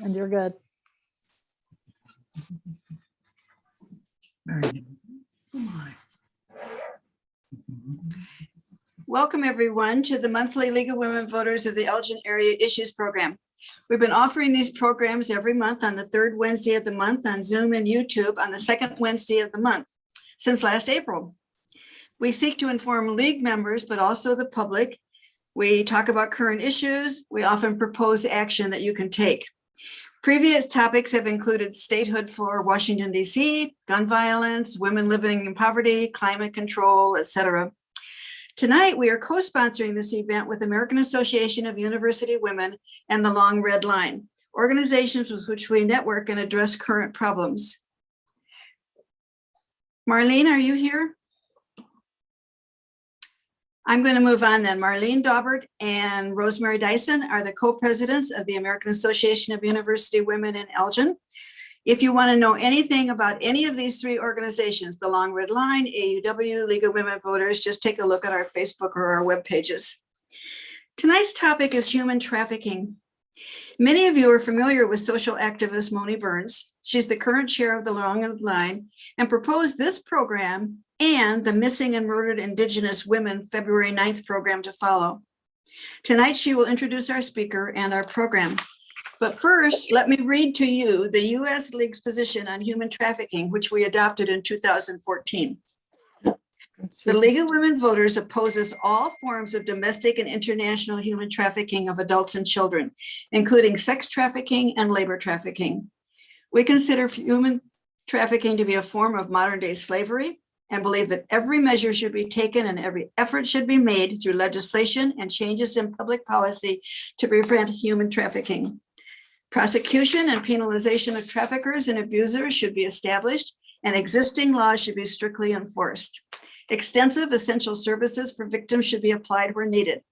And you're good. Very good. Oh my. Welcome, everyone, to the monthly League of Women Voters of the Elgin Area Issues Program. We've been offering these programs every month on the third Wednesday of the month on Zoom and YouTube on the second Wednesday of the month since last April. We seek to inform League members, but also the public. We talk about current issues. We often propose action that you can take. Previous topics have included statehood for Washington, D.C., gun violence, women living in poverty, climate control, etc. Tonight, we are co-sponsoring this event with American Association of University Women and the Long Red Line, organizations with which we network and address current problems. Marlene, are you here? I'm going to move on then. Marlene Daubert and Rosemary Dyson are the co-presidents of the American Association of University Women in Elgin. If you want to know anything about any of these three organizations, the Long Red Line, AUW, League of Women Voters, just take a look at our Facebook or our web pages. Tonight's topic is human trafficking. Many of you are familiar with social activist Moni Burns. She's the current chair of the Long Red Line and proposed this program and the Missing and Murdered Indigenous Women February 9th program to follow. Tonight, she will introduce our speaker and our program. But first, let me read to you the U.S. League's position on human trafficking, which we adopted in 2014. The League of Women Voters opposes all forms of domestic and international human trafficking of adults and children, including sex trafficking and labor trafficking. We consider human trafficking to be a form of modern-day slavery and believe that every measure should be taken and every effort should be made through legislation and changes in public policy to prevent human trafficking. Prosecution and penalization of traffickers and abusers should be established, and existing laws should be strictly enforced. Extensive essential services for victims should be applied where needed.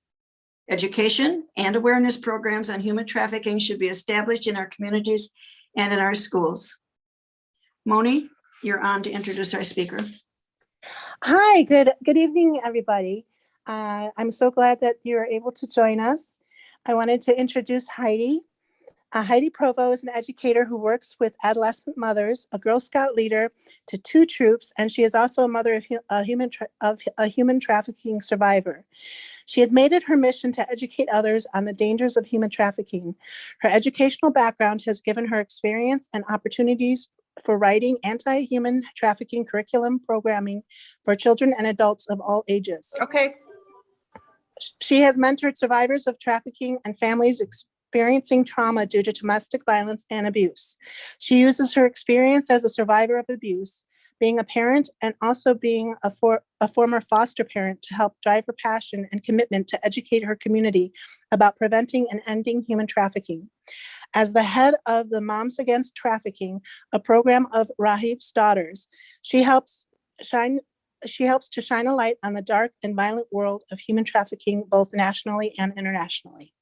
Education and awareness programs on human trafficking should be established in our communities and in our schools. Moni, you're on to introduce our speaker. Hi, good evening, everybody. I'm so glad that you're able to join us. I wanted to introduce Heidi. Heidi Provo is an educator who works with adolescent mothers, a Girl Scout leader to 2 troops, and she is also a mother of a human trafficking survivor. She has made it her mission to educate others on the dangers of human trafficking. Her educational background has given her experience and opportunities for writing anti-human trafficking curriculum programming for children and adults of all ages. Okay. She has mentored survivors of trafficking and families experiencing trauma due to domestic violence and abuse. She uses her experience as a survivor of abuse, being a parent, and also being a former foster parent to help drive her passion and commitment to educate her community about preventing and ending human trafficking. As the head of the Moms Against Trafficking, a program of Rahab's daughters, she helps to shine a light on the dark and violent world of human trafficking, both nationally and internationally.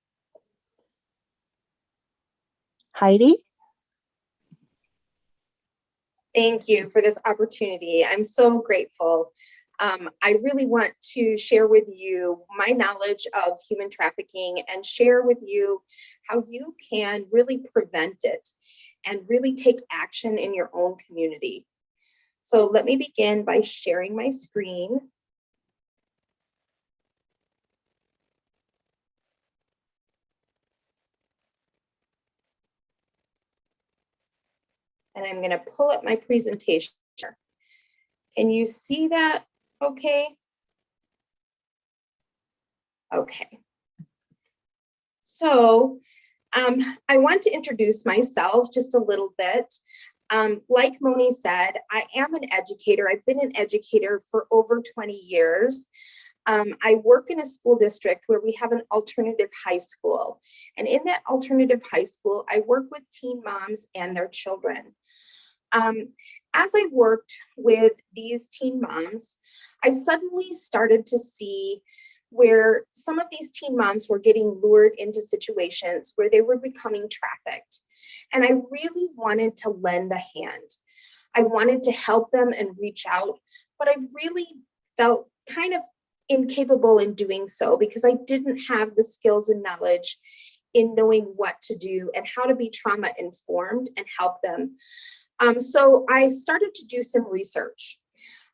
Heidi? Thank you for this opportunity. I'm so grateful. I really want to share with you my knowledge of human trafficking and share with you how you can really prevent it and really take action in your own community. So let me begin by sharing my screen. And I'm going to pull up my presentation. Can you see that okay? Okay. So I want to introduce myself just a little bit. Like Moni said, I am an educator. I've been an educator for over 20 years. I work in a school district where we have an alternative high school. And in that alternative high school, I work with teen moms and their children. As I worked with these teen moms, I suddenly started to see where some of these teen moms were getting lured into situations where they were becoming trafficked. And I really wanted to lend a hand. I wanted to help them and reach out, but I really felt kind of incapable in doing so because I didn't have the skills and knowledge in knowing what to do and how to be trauma informed and help them. So I started to do some research.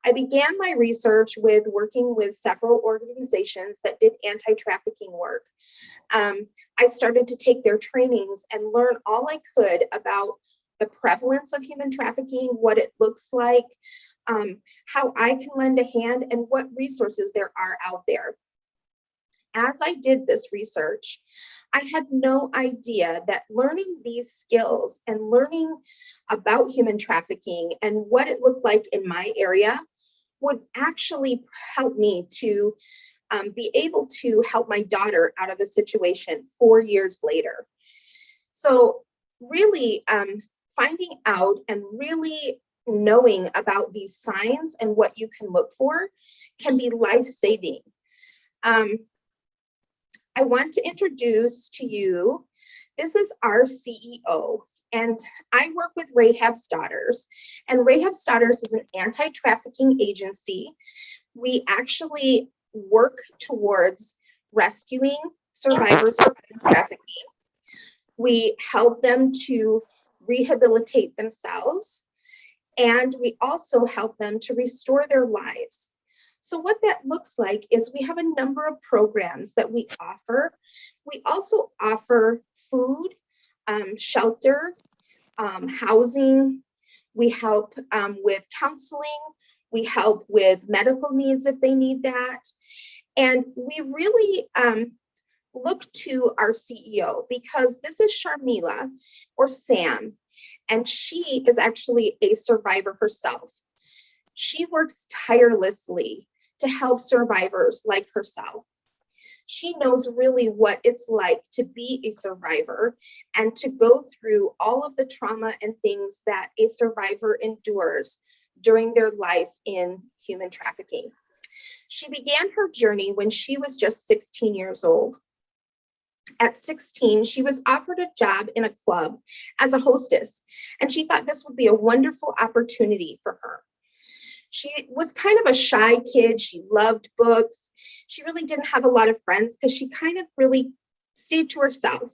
I began my research with working with several organizations that did anti-trafficking work. I started to take their trainings and learn all I could about the prevalence of human trafficking, what it looks like, how I can lend a hand, and what resources there are out there. As I did this research, I had no idea that learning these skills and learning about human trafficking and what it looked like in my area would actually help me to be able to help my daughter out of a situation 4 years later. So really finding out and really knowing about these signs and what you can look for can be life-saving. I want to introduce to you, this is our CEO, and I work with Rahab's Daughters, and Rahab's Daughters is an anti-trafficking agency. We actually work towards rescuing survivors of trafficking. We help them to rehabilitate themselves, and we also help them to restore their lives. So what that looks like is we have a number of programs that we offer. We also offer food, shelter, housing. We help with counseling. We help with medical needs if they need that. And we really look to our CEO because this is Sharmila or Sam, and she is actually a survivor herself. She works tirelessly to help survivors like herself. She knows really what it's like to be a survivor and to go through all of the trauma and things that a survivor endures during their life in human trafficking. She began her journey when she was just 16 years old. At 16, she was offered a job in a club as a hostess, and she thought this would be a wonderful opportunity for her. She was kind of a shy kid. She loved books. She really didn't have a lot of friends because she kind of really stayed to herself.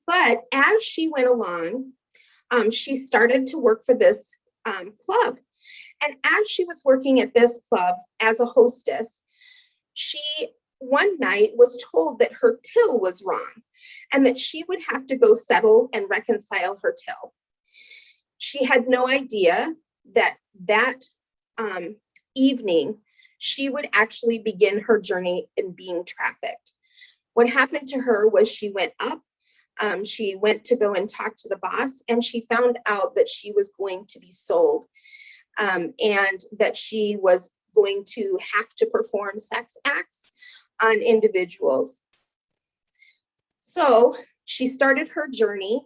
But as she went along, she started to work for this club. And as she was working at this club as a hostess, she one night was told that her till was wrong and that she would have to go settle and reconcile her till. She had no idea that evening, she would actually begin her journey in being trafficked. What happened to her was she went up, she went to go and talk to the boss, and she found out that she was going to be sold and that she was going to have to perform sex acts on individuals. So she started her journey.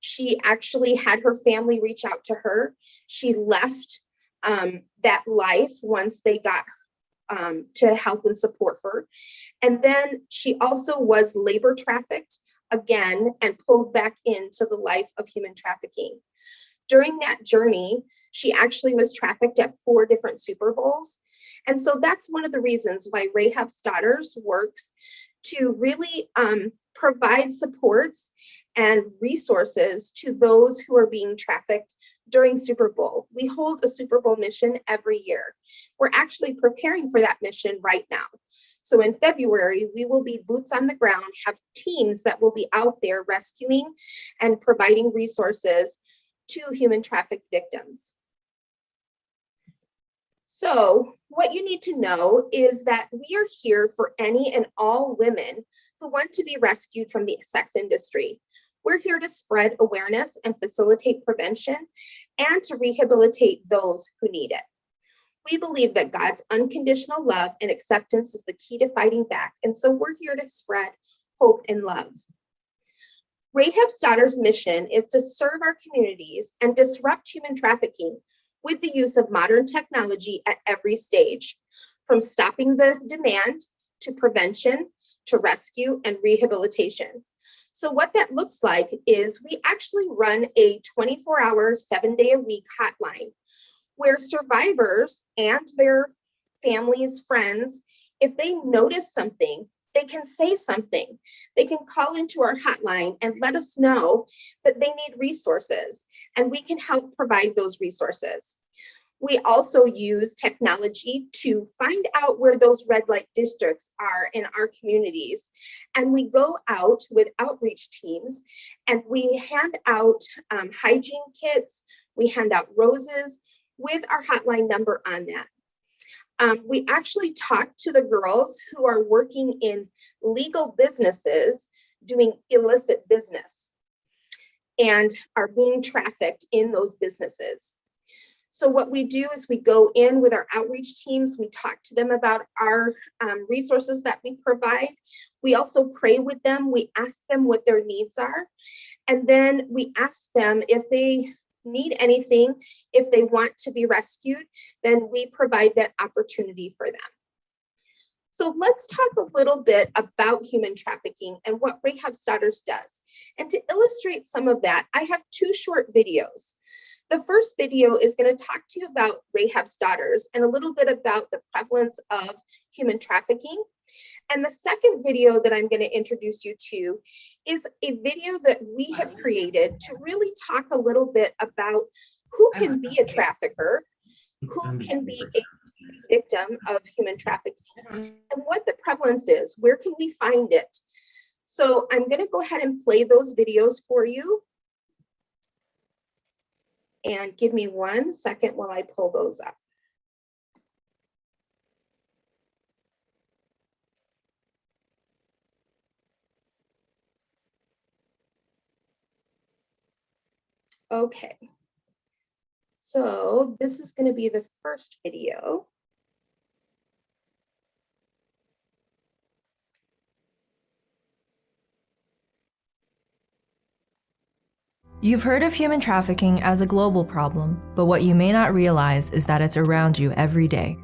She actually had her family reach out to her. She left that life once they got to help and support her. And then she also was labor trafficked again and pulled back into the life of human trafficking. During that journey, she actually was trafficked at 4 different Super Bowls. And so that's one of the reasons why Rahab's Daughters works to really provide supports and resources to those who are being trafficked during Super Bowl. We hold a Super Bowl mission every year. We're actually preparing for that mission right now. So in February, we will be boots on the ground, have teams that will be out there rescuing and providing resources to human trafficked victims. So what you need to know is that we are here for any and all women who want to be rescued from the sex industry. We're here to spread awareness and facilitate prevention and to rehabilitate those who need it. We believe that God's unconditional love and acceptance is the key to fighting back, and so we're here to spread hope and love. Rahab's Daughters' mission is to serve our communities and disrupt human trafficking with the use of modern technology at every stage, from stopping the demand to prevention to rescue and rehabilitation. So what that looks like is we actually run a 24-hour, 7-day-a-week hotline where survivors and their families, friends, If they notice something, they can say something. They can call into our hotline and let us know that they need resources, and we can help provide those resources. We also use technology to find out where those red light districts are in our communities. And we go out with outreach teams and we hand out hygiene kits, we hand out roses with our hotline number on that. We actually talk to the girls who are working in legal businesses doing illicit business and are being trafficked in those businesses. So what we do is we go in with our outreach teams, we talk to them about our resources that we provide. We also pray with them, we ask them what their needs are, and then we ask them if they need anything, if they want to be rescued, then we provide that opportunity for them. So let's talk a little bit about human trafficking and what Rahab's Daughters does. And to illustrate some of that, I have 2 short videos. The first video is going to talk to you about Rahab's Daughters and a little bit about the prevalence of human trafficking. And the second video that I'm going to introduce you to is a video that we have created to really talk a little bit about who can be a trafficker, who can be a victim of human trafficking, and what the prevalence is. Where can we find it? So I'm going to go ahead and play those videos for you. And give me 1 second while I pull those up. Okay. So this is going to be the first video. You've heard of human trafficking as a global problem, but what you may not realize is that it's around you every day.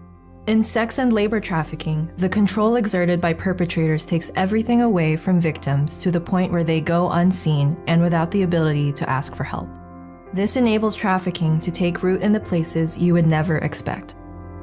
In sex and labor trafficking, the control exerted by perpetrators takes everything away from victims to the point where they go unseen and without the ability to ask for help. This enables trafficking to take root in the places you would never expect.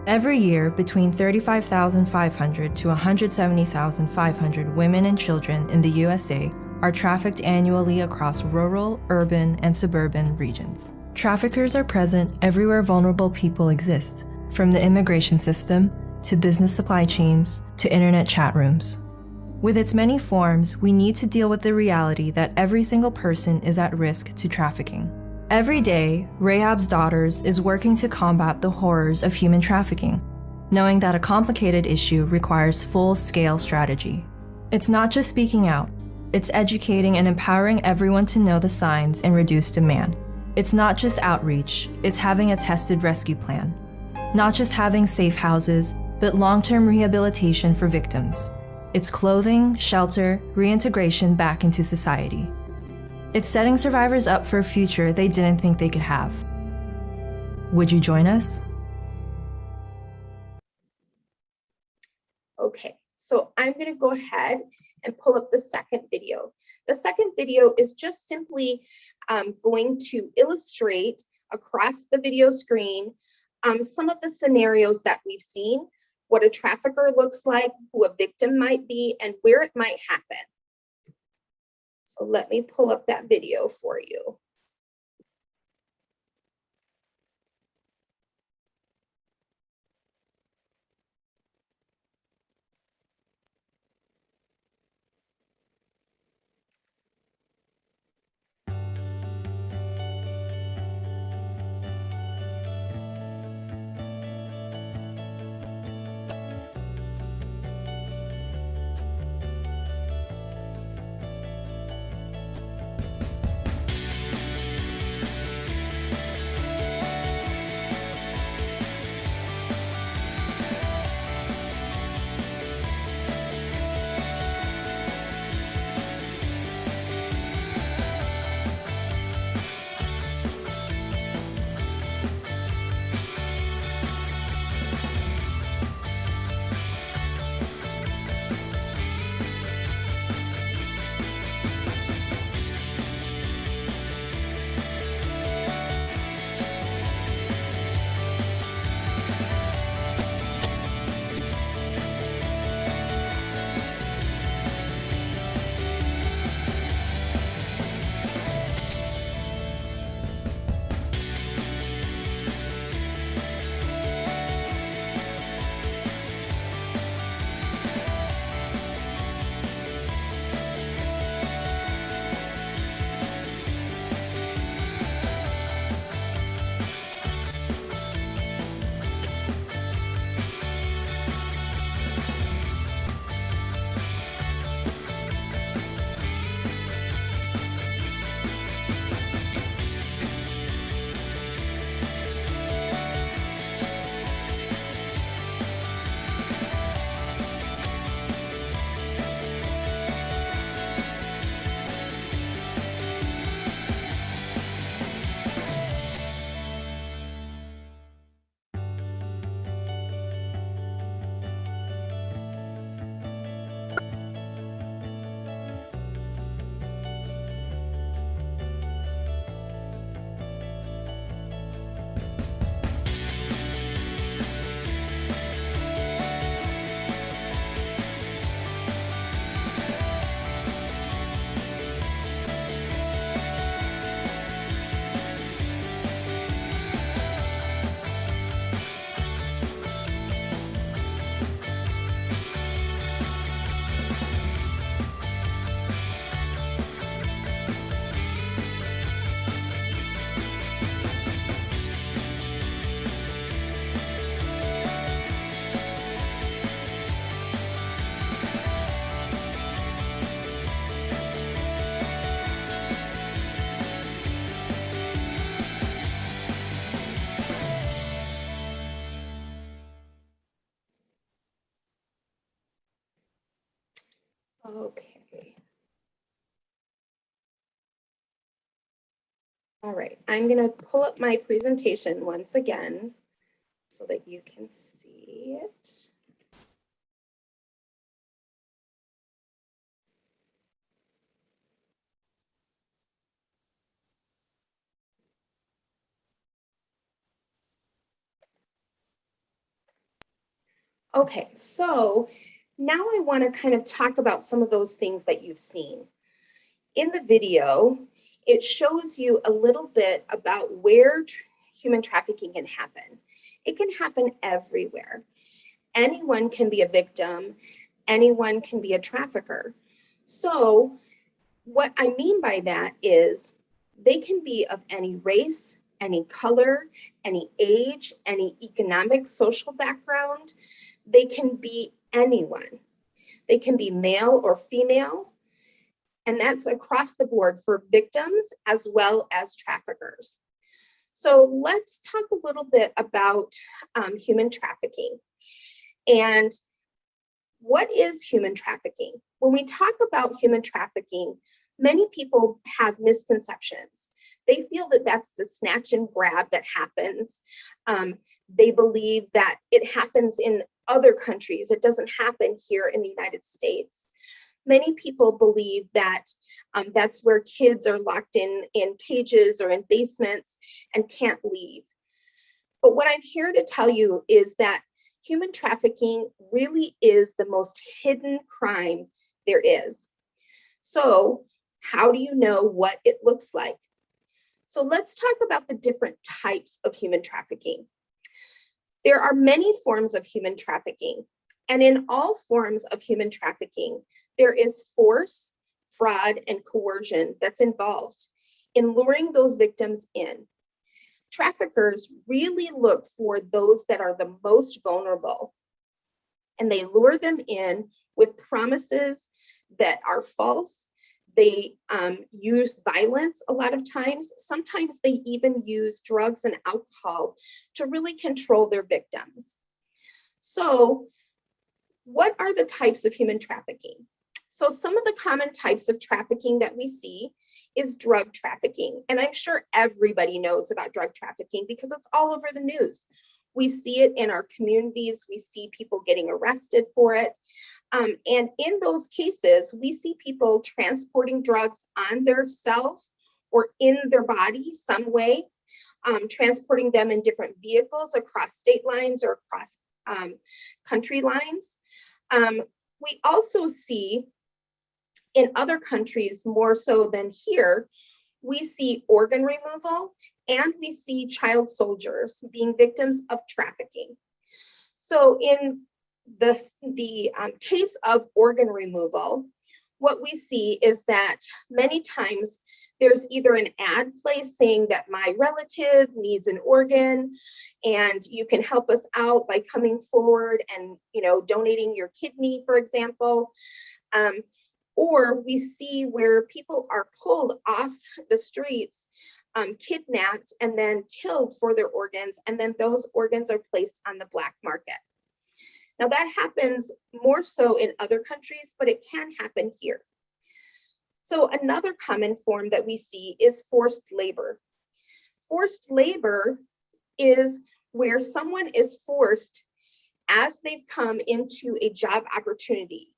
Every year, between 35,500 to 170,500 women and children in the USA are trafficked annually across rural, urban, and suburban regions. Traffickers are present everywhere vulnerable people exist, from the immigration system, to business supply chains, to internet chat rooms. With its many forms, we need to deal with the reality that every single person is at risk to trafficking. Every day, Rahab's Daughters is working to combat the horrors of human trafficking, knowing that a complicated issue requires full-scale strategy. It's not just speaking out. It's educating and empowering everyone to know the signs and reduce demand. It's not just outreach, it's having a tested rescue plan. Not just having safe houses, but long-term rehabilitation for victims. It's clothing, shelter, reintegration back into society. It's setting survivors up for a future they didn't think they could have. Would you join us? Okay, so I'm going to go ahead and pull up the second video. The second video is just simply going to illustrate across the video screen some of the scenarios that we've seen, what a trafficker looks like, who a victim might be, and where it might happen. So let me pull up that video for you. Okay. All right, I'm going to pull up my presentation once again so that you can see it. Okay, so now I want to kind of talk about some of those things that you've seen. In the video, it shows you a little bit about where human trafficking can happen. It can happen everywhere. Anyone can be a victim. Anyone can be a trafficker. So what I mean by that is they can be of any race, any color, any age, any economic, social background. They can be anyone. They can be male or female, and that's across the board for victims as well as traffickers. So let's talk a little bit about human trafficking. And what is human trafficking? When we talk about human trafficking, many people have misconceptions. They feel that that's the snatch and grab that happens. They believe that it happens in other countries. It doesn't happen here in the United States. Many people believe that that's where kids are locked in cages or in basements and can't leave. But what I'm here to tell you is that human trafficking really is the most hidden crime there is. So how do you know what it looks like? So let's talk about the different types of human trafficking. There are many forms of human trafficking, and in all forms of human trafficking, there is force, fraud, and coercion that's involved in luring those victims in. Traffickers really look for those that are the most vulnerable, and they lure them in with promises that are false. They use violence a lot of times. Sometimes they even use drugs and alcohol to really control their victims. So what are the types of human trafficking? So some of the common types of trafficking that we see is drug trafficking. And I'm sure everybody knows about drug trafficking because it's all over the news. We see it in our communities. We see people getting arrested for it. And in those cases, we see people transporting drugs on themselves or in their body some way, transporting them in different vehicles across state lines or across country lines. We also see in other countries, more so than here, we see organ removal and we see child soldiers being victims of trafficking. So in the case of organ removal, what we see is that many times there's either an ad placed saying that my relative needs an organ and you can help us out by coming forward and donating your kidney, for example. Or we see where people are pulled off the streets, kidnapped and then killed for their organs, and then those organs are placed on the black market. Now that happens more so in other countries, but it can happen here. So another common form that we see is forced labor. Forced labor is where someone is forced as they've come into a job opportunity.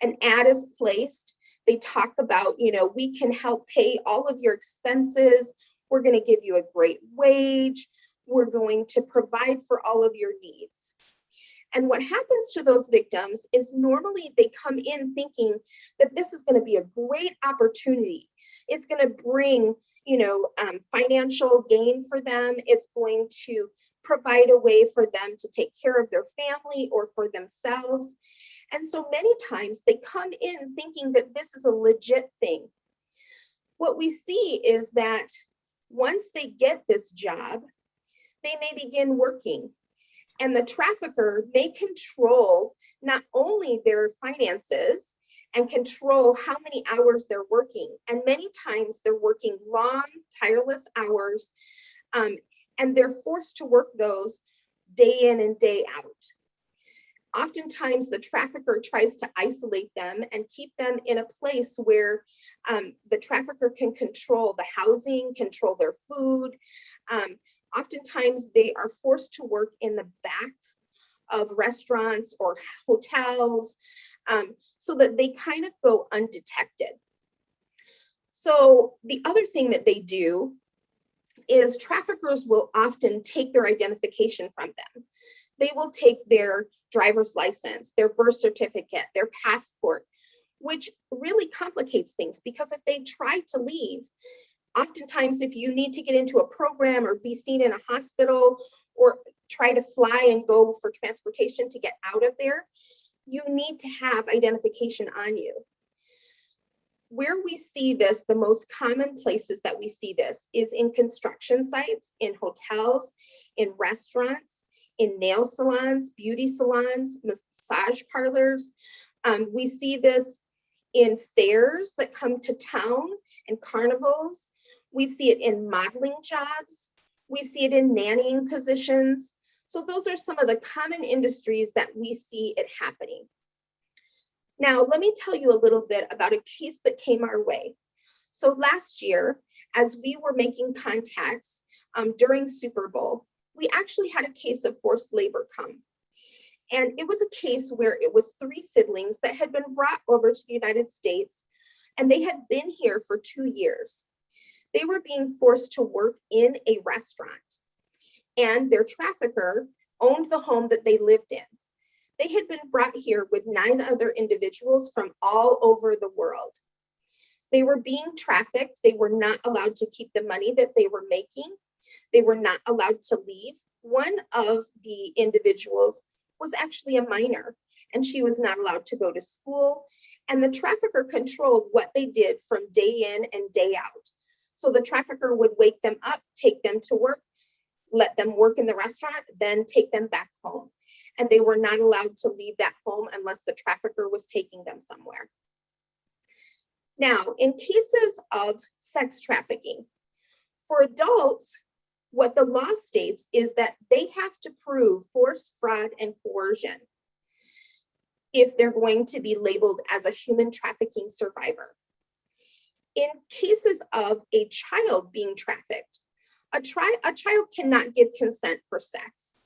An ad is placed. They talk about, we can help pay all of your expenses. We're going to give you a great wage. We're going to provide for all of your needs. And what happens to those victims is normally they come in thinking that this is going to be a great opportunity. It's going to bring, financial gain for them. It's going to provide a way for them to take care of their family or for themselves. And so many times they come in thinking that this is a legit thing. What we see is that once they get this job, they may begin working. And the trafficker may control not only their finances and control how many hours they're working. And many times they're working long, tireless hours, and they're forced to work those day in and day out. Oftentimes, the trafficker tries to isolate them and keep them in a place where the trafficker can control the housing, control their food. Oftentimes, they are forced to work in the backs of restaurants or hotels so that they kind of go undetected. So the other thing that they do is traffickers will often take their identification from them. They will take their driver's license, their birth certificate, their passport, which really complicates things because if they try to leave, oftentimes if you need to get into a program or be seen in a hospital or try to fly and go for transportation to get out of there, you need to have identification on you. Where we see this, the most common places that we see this is in construction sites, in hotels, in restaurants, in nail salons, beauty salons, massage parlors. We see this in fairs that come to town and carnivals. We see it in modeling jobs. We see it in nannying positions. So those are some of the common industries that we see it happening. Now, let me tell you a little bit about a case that came our way. So last year, as we were making contacts during Super Bowl, we actually had a case of forced labor come. And it was a case where it was 3 siblings that had been brought over to the United States, and they had been here for 2 years. They were being forced to work in a restaurant, and their trafficker owned the home that they lived in. They had been brought here with 9 other individuals from all over the world. They were being trafficked. They were not allowed to keep the money that they were making. They were not allowed to leave. One of the individuals was actually a minor, and she was not allowed to go to school. And the trafficker controlled what they did from day in and day out. So the trafficker would wake them up, take them to work, let them work in the restaurant, then take them back home. And they were not allowed to leave that home unless the trafficker was taking them somewhere. Now, in cases of sex trafficking, for adults, what the law states is that they have to prove force, fraud, and coercion if they're going to be labeled as a human trafficking survivor. In cases of a child being trafficked, a child cannot give consent for sex.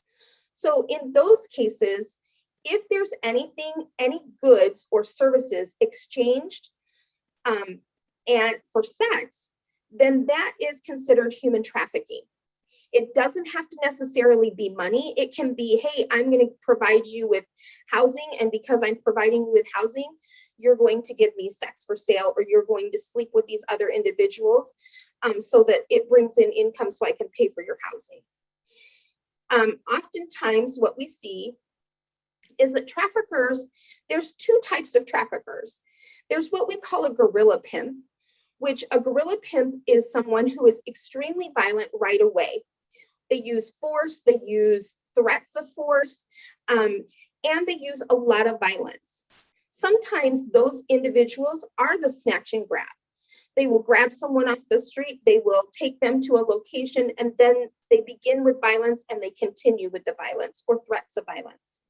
So in those cases, if there's anything, any goods or services exchanged and for sex, then that is considered human trafficking. It doesn't have to necessarily be money. It can be, hey, I'm going to provide you with housing, and because I'm providing you with housing, you're going to give me sex for sale, or you're going to sleep with these other individuals so that it brings in income so I can pay for your housing. Oftentimes what we see is that traffickers, there's 2 types of traffickers. There's what we call a guerrilla pimp, which a guerrilla pimp is someone who is extremely violent right away. They use force, they use threats of force, and they use a lot of violence. Sometimes those individuals are the snatch and grab. They will grab someone off the street, they will take them to a location, and then they begin with violence and they continue with the violence or threats of violence.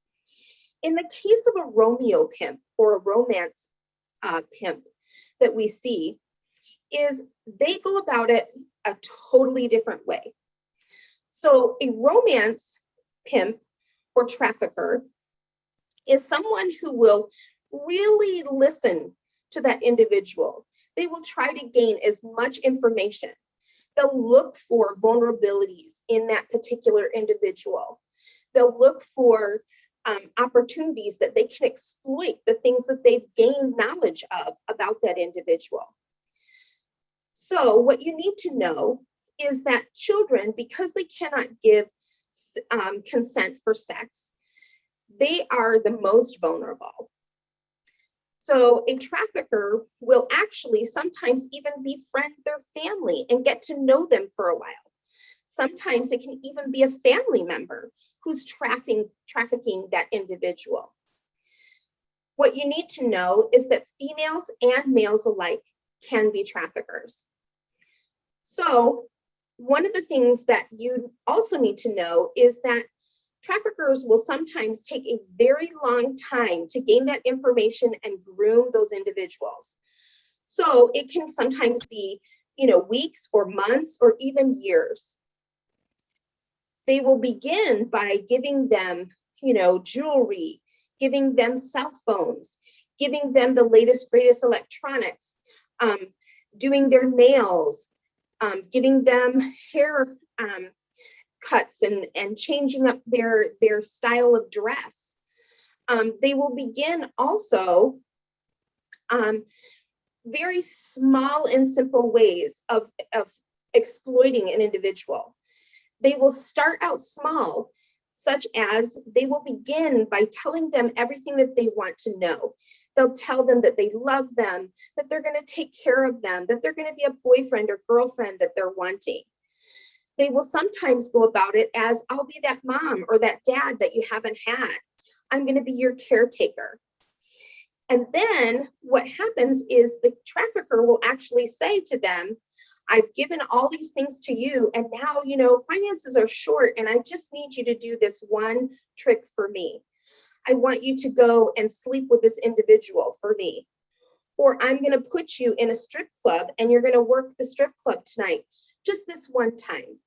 In the case of a Romeo pimp or a romance pimp that we see, is they go about it a totally different way. So a romance pimp or trafficker is someone who will really listen to that individual. They will try to gain as much information. They'll look for vulnerabilities in that particular individual. They'll look for opportunities that they can exploit the things that they've gained knowledge of about that individual. So what you need to know is that children, because they cannot give consent for sex, they are the most vulnerable. So a trafficker will actually sometimes even befriend their family and get to know them for a while. Sometimes it can even be a family member who's trafficking that individual. What you need to know is that females and males alike can be traffickers. So one of the things that you also need to know is that Traffickers will sometimes take a very long time to gain that information and groom those individuals. So it can sometimes be, weeks or months or even years. They will begin by giving them, jewelry, giving them cell phones, giving them the latest, greatest electronics, doing their nails, giving them hair cuts and changing up their style of dress. They will begin also very small and simple ways of exploiting an individual. They will start out small, such as they will begin by telling them everything that they want to know. They'll tell them that they love them, that they're going to take care of them, that they're going to be a boyfriend or girlfriend that they're wanting. They will sometimes go about it as, I'll be that mom or that dad that you haven't had. I'm going to be your caretaker. And then what happens is the trafficker will actually say to them, I've given all these things to you, and now, finances are short, and I just need you to do this one trick for me. I want you to go and sleep with this individual for me. Or I'm going to put you in a strip club, and you're going to work the strip club tonight, just this one time.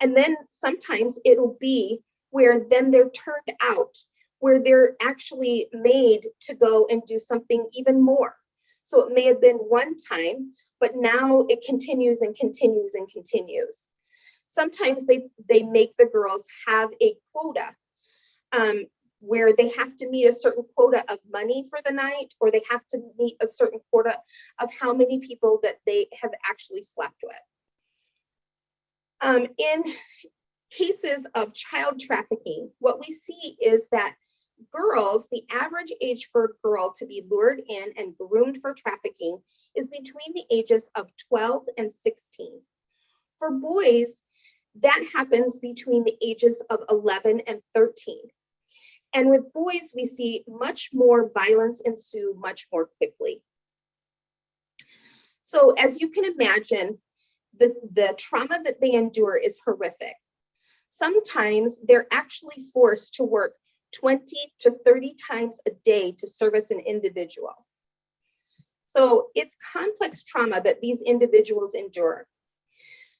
And then sometimes it'll be where then they're turned out, where they're actually made to go and do something even more. So it may have been one time, but now it continues and continues and continues. Sometimes they make the girls have a quota where they have to meet a certain quota of money for the night, or they have to meet a certain quota of how many people that they have actually slept with. In cases of child trafficking, what we see is that girls, the average age for a girl to be lured in and groomed for trafficking is between the ages of 12 and 16. For boys, that happens between the ages of 11 and 13. And with boys, we see much more violence ensue much more quickly. So as you can imagine, the trauma that they endure is horrific. Sometimes they're actually forced to work 20 to 30 times a day to service an individual. So it's complex trauma that these individuals endure.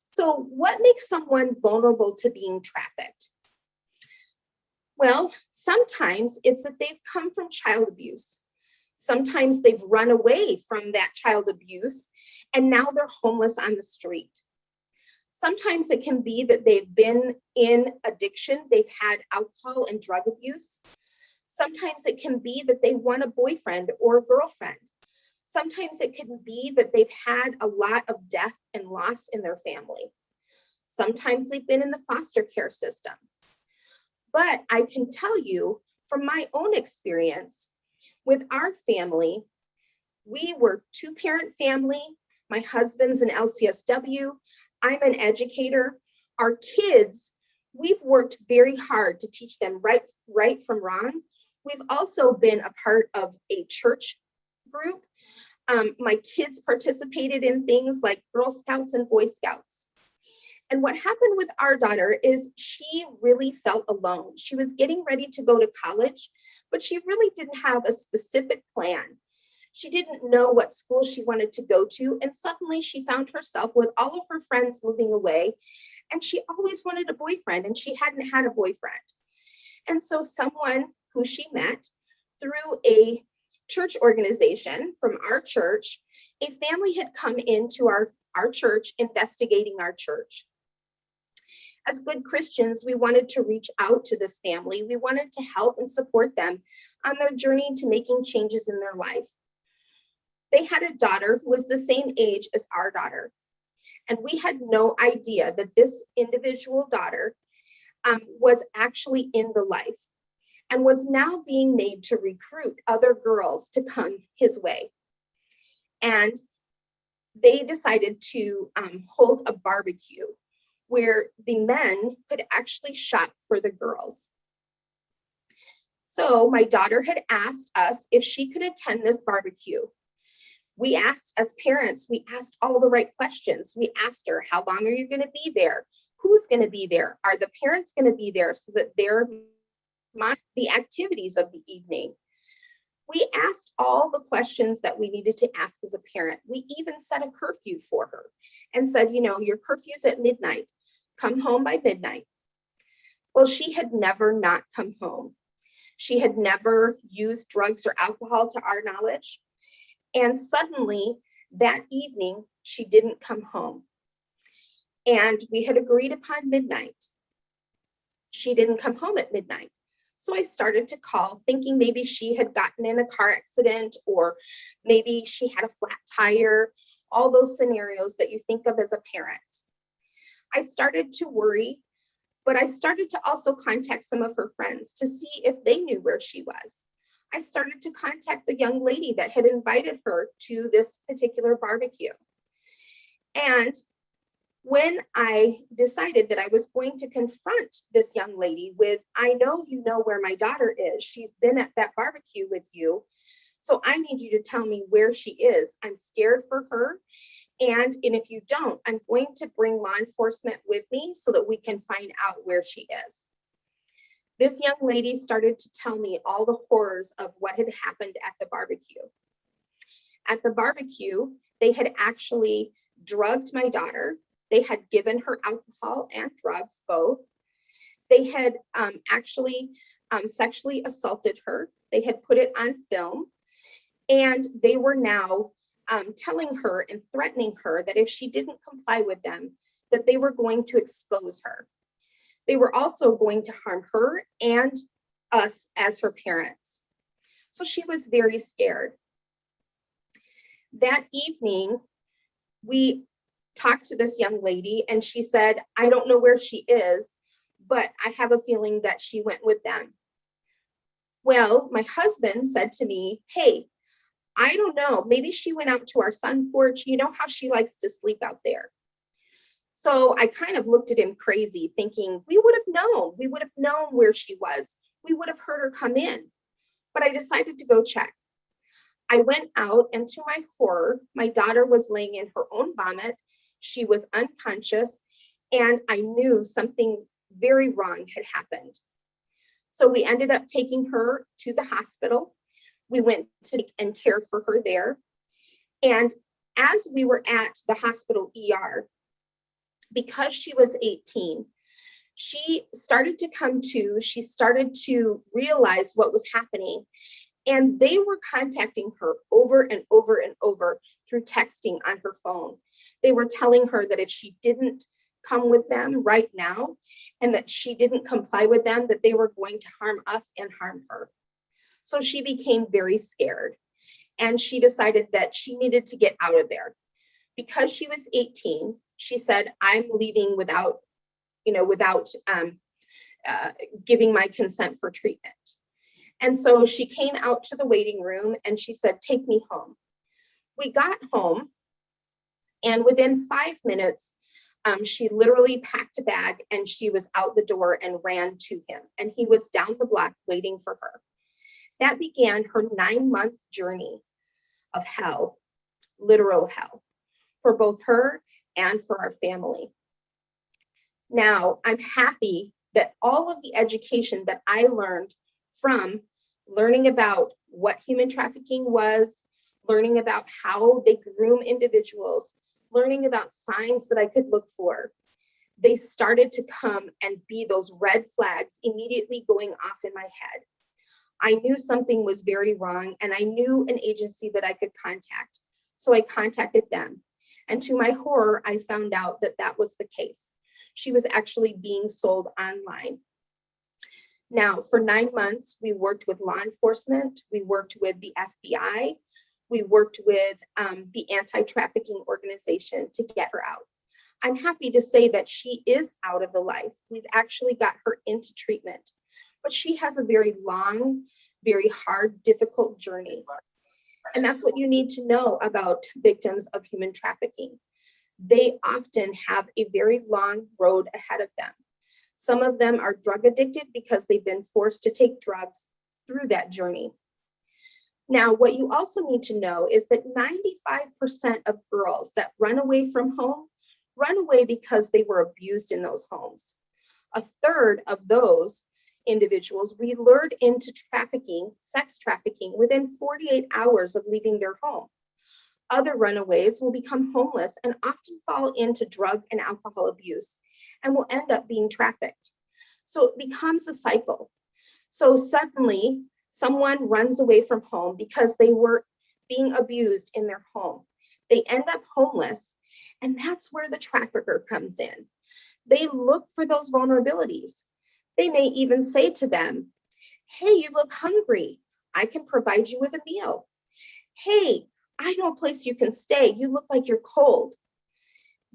So what makes someone vulnerable to being trafficked? Well, sometimes it's that they've come from child abuse. Sometimes they've run away from that child abuse and now they're homeless on the street. Sometimes it can be that they've been in addiction, they've had alcohol and drug abuse. Sometimes it can be that they want a boyfriend or a girlfriend. Sometimes it can be that they've had a lot of death and loss in their family. Sometimes they've been in the foster care system. But I can tell you from my own experience with our family, we were two-parent family. My husband's an LCSW. I'm an educator. Our kids, we've worked very hard to teach them right from wrong. We've also been a part of a church group. My kids participated in things like Girl Scouts and Boy Scouts. And what happened with our daughter is she really felt alone. She was getting ready to go to college, but she really didn't have a specific plan. She didn't know what school she wanted to go to, and suddenly she found herself with all of her friends moving away, and she always wanted a boyfriend, and she hadn't had a boyfriend. And so someone who she met through a church organization from our church, a family had come into our church investigating our church. As good Christians, we wanted to reach out to this family. We wanted to help and support them on their journey to making changes in their life. They had a daughter who was the same age as our daughter. And we had no idea that this individual daughter was actually in the life and was now being made to recruit other girls to come his way. And they decided to hold a barbecue where the men could actually shop for the girls. So my daughter had asked us if she could attend this barbecue. We asked, as parents, we asked all the right questions. We asked her, how long are you going to be there? Who's going to be there? Are the parents going to be there so that they're the activities of the evening? We asked all the questions that we needed to ask as a parent. We even set a curfew for her and said, your curfew's at midnight. Come home by midnight. Well, she had never not come home. She had never used drugs or alcohol to our knowledge. And suddenly that evening, she didn't come home. And we had agreed upon midnight. She didn't come home at midnight. So I started to call, thinking maybe she had gotten in a car accident, or maybe she had a flat tire, all those scenarios that you think of as a parent. I started to worry, but I started to also contact some of her friends to see if they knew where she was. I started to contact the young lady that had invited her to this particular barbecue. And when I decided that I was going to confront this young lady with, I know you know where my daughter is. She's been at that barbecue with you. So I need you to tell me where she is. I'm scared for her. And if you don't, I'm going to bring law enforcement with me so that we can find out where she is. This young lady started to tell me all the horrors of what had happened at the barbecue. At the barbecue, they had actually drugged my daughter. They had given her alcohol and drugs, both. They had actually sexually assaulted her. They had put it on film. And they were now telling her and threatening her that if she didn't comply with them, that they were going to expose her. They were also going to harm her and us as her parents. So she was very scared. That evening, we talked to this young lady and she said, I don't know where she is, but I have a feeling that she went with them. Well, my husband said to me, hey, I don't know, maybe she went out to our sun porch. You know how she likes to sleep out there. So I kind of looked at him crazy, thinking we would have known where she was. We would have heard her come in, but I decided to go check. I went out, and to my horror, my daughter was laying in her own vomit. She was unconscious, and I knew something very wrong had happened. So we ended up taking her to the hospital. We went to and care for her there. And as we were at the hospital ER, because she was 18, she started to come to, she started to realize what was happening. And they were contacting her over and over and over through texting on her phone. They were telling her that if she didn't come with them right now, and that she didn't comply with them, that they were going to harm us and harm her. So she became very scared, and she decided that she needed to get out of there. Because she was 18, she said, I'm leaving without giving my consent for treatment. And so she came out to the waiting room and she said, take me home. We got home, and within 5 minutes, she literally packed a bag and she was out the door and ran to him. And he was down the block waiting for her. That began her 9-month journey of hell, literal hell, for both her and for our family. Now, I'm happy that all of the education that I learned from learning about what human trafficking was, learning about how they groom individuals, learning about signs that I could look for, they started to come and be those red flags immediately going off in my head. I knew something was very wrong, and I knew an agency that I could contact. So I contacted them. And to my horror, I found out that that was the case. She was actually being sold online. Now, for 9 months, we worked with law enforcement. We worked with the FBI. We worked with the anti-trafficking organization to get her out. I'm happy to say that she is out of the life. We've actually got her into treatment, but she has a very long, very hard, difficult journey. And that's what you need to know about victims of human trafficking. They often have a very long road ahead of them. Some of them are drug addicted because they've been forced to take drugs through that journey. Now, what you also need to know is that 95% of girls that run away from home run away because they were abused in those homes. A third of those individuals we lured into trafficking, sex trafficking, within 48 hours of leaving their home. Other runaways will become homeless and often fall into drug and alcohol abuse and will end up being trafficked. So it becomes a cycle. So suddenly someone runs away from home because they were being abused in their home. They end up homeless, and that's where the trafficker comes in. They look for those vulnerabilities. They may even say to them, hey, you look hungry. I can provide you with a meal. Hey, I know a place you can stay. You look like you're cold.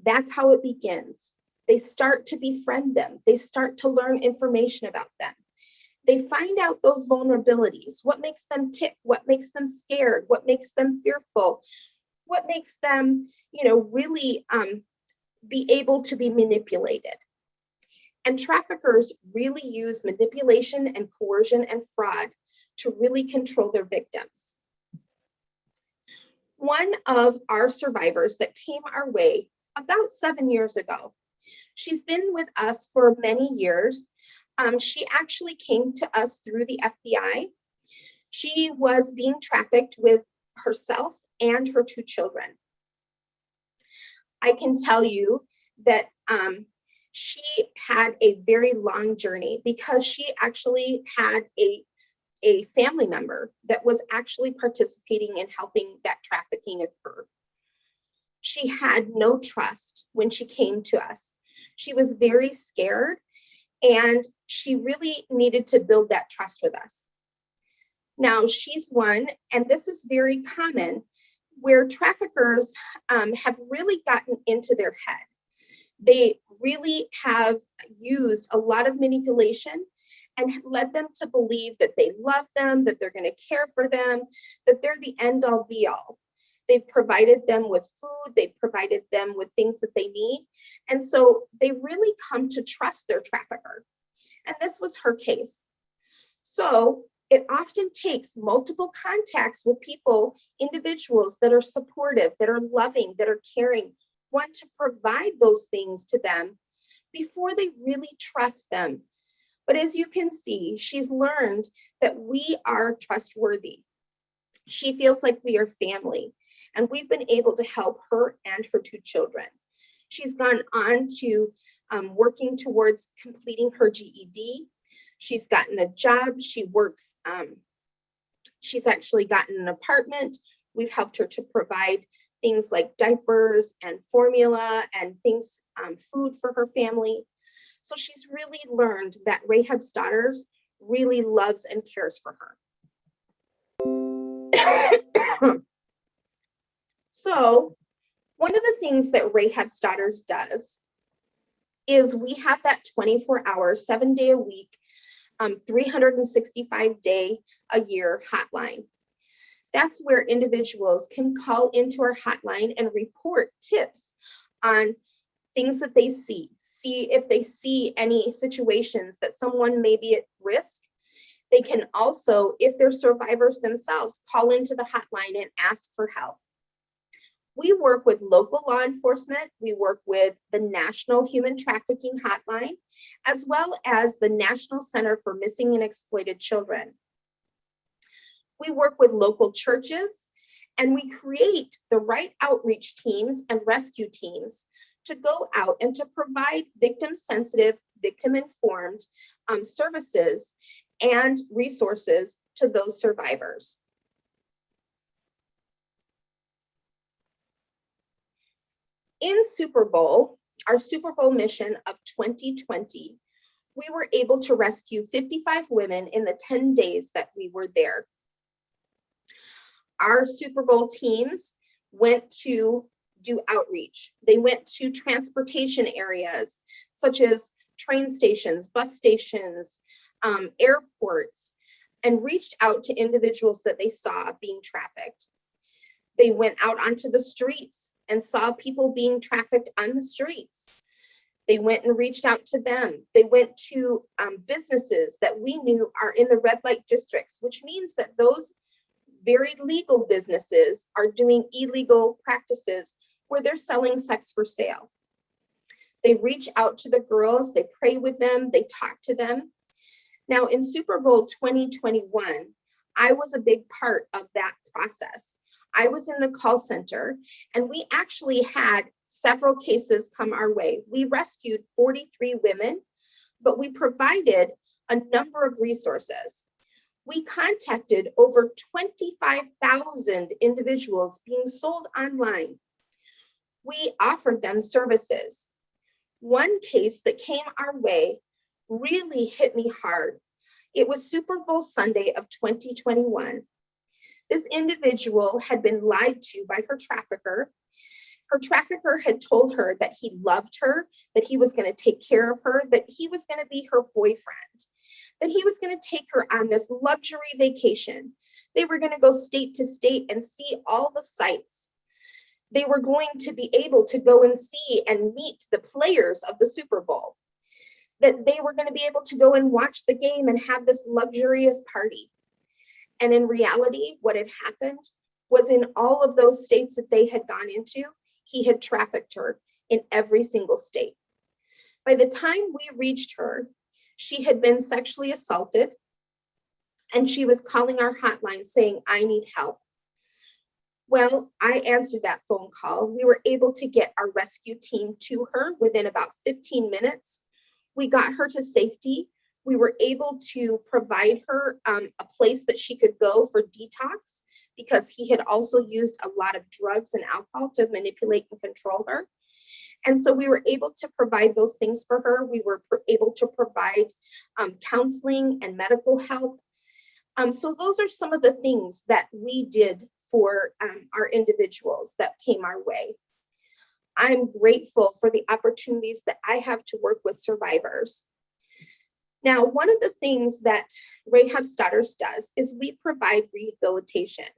That's how it begins. They start to befriend them. They start to learn information about them. They find out those vulnerabilities, what makes them tick, what makes them scared, what makes them fearful, what makes them, really be able to be manipulated. And traffickers really use manipulation and coercion and fraud to really control their victims. One of our survivors that came our way about 7 years ago, she's been with us for many years. She actually came to us through the FBI. She was being trafficked with herself and her 2 children. I can tell you that she had a very long journey because she actually had a family member that was actually participating in helping that trafficking occur. She had no trust when she came to us. She was very scared, and she really needed to build that trust with us. Now, she's one, and this is very common, where traffickers have really gotten into their head. They really have used a lot of manipulation and led them to believe that they love them, that they're going to care for them, that they're the end all be all. They've provided them with food, they've provided them with things that they need. And so they really come to trust their trafficker. And this was her case. So it often takes multiple contacts with people, individuals that are supportive, that are loving, that are caring, want to provide those things to them before they really trust them. But as you can see, she's learned that we are trustworthy. She feels like we are family, and we've been able to help her and her 2 children. She's gone on to working towards completing her GED. She's gotten a job. She works, she's actually gotten an apartment. We've helped her to provide things like diapers and formula and things, food for her family. So she's really learned that Rahab's Daughters really loves and cares for her. So one of the things that Rahab's Daughters does is we have that 24-hour, 7-day a week, 365-day a year hotline. That's where individuals can call into our hotline and report tips on things that they see if they see any situations that someone may be at risk. They can also, if they're survivors themselves, call into the hotline and ask for help. We work with local law enforcement. We work with the National Human Trafficking Hotline, as well as the National Center for Missing and Exploited Children. We work with local churches, and we create the right outreach teams and rescue teams to go out and to provide victim-sensitive, victim-informed services and resources to those survivors. In Super Bowl, our Super Bowl mission of 2020, we were able to rescue 55 women in the 10 days that we were there. Our Super Bowl teams went to do outreach. They went to transportation areas such as train stations, bus stations, airports, and reached out to individuals that they saw being trafficked. They went out onto the streets and saw people being trafficked on the streets. They went and reached out to them. They went to businesses that we knew are in the red light districts, which means that those very legal businesses are doing illegal practices where they're selling sex for sale. They reach out to the girls, they pray with them, they talk to them. Now in Super Bowl 2021, I was a big part of that process. I was in the call center and we actually had several cases come our way. We rescued 43 women, but we provided a number of resources. We contacted over 25,000 individuals being sold online. We offered them services. One case that came our way really hit me hard. It was Super Bowl Sunday of 2021. This individual had been lied to by her trafficker. Her trafficker had told her that he loved her, that he was going to take care of her, that he was going to be her boyfriend, that he was going to take her on this luxury vacation. They were going to go state to state and see all the sights. They were going to be able to go and see and meet the players of the Super Bowl, that they were going to be able to go and watch the game and have this luxurious party. And in reality, what had happened was in all of those states that they had gone into, he had trafficked her in every single state. By the time we reached her, she had been sexually assaulted and she was calling our hotline saying, "I need help." Well, I answered that phone call. We were able to get our rescue team to her within about 15 minutes. We got her to safety. We were able to provide her a place that she could go for detox because he had also used a lot of drugs and alcohol to manipulate and control her. And so we were able to provide those things for her. We were able to provide counseling and medical help. So those are some of the things that we did for our individuals that came our way. I'm grateful for the opportunities that I have to work with survivors. Now, one of the things that Rahab's Daughters does is we provide rehabilitation.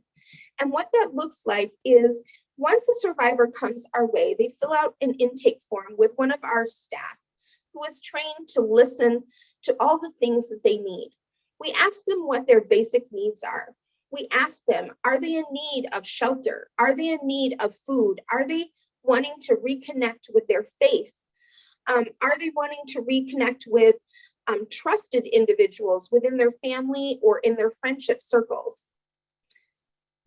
And what that looks like is once a survivor comes our way, they fill out an intake form with one of our staff who is trained to listen to all the things that they need. We ask them what their basic needs are. We ask them, are they in need of shelter? Are they in need of food? Are they wanting to reconnect with their faith? Are they wanting to reconnect with trusted individuals within their family or in their friendship circles?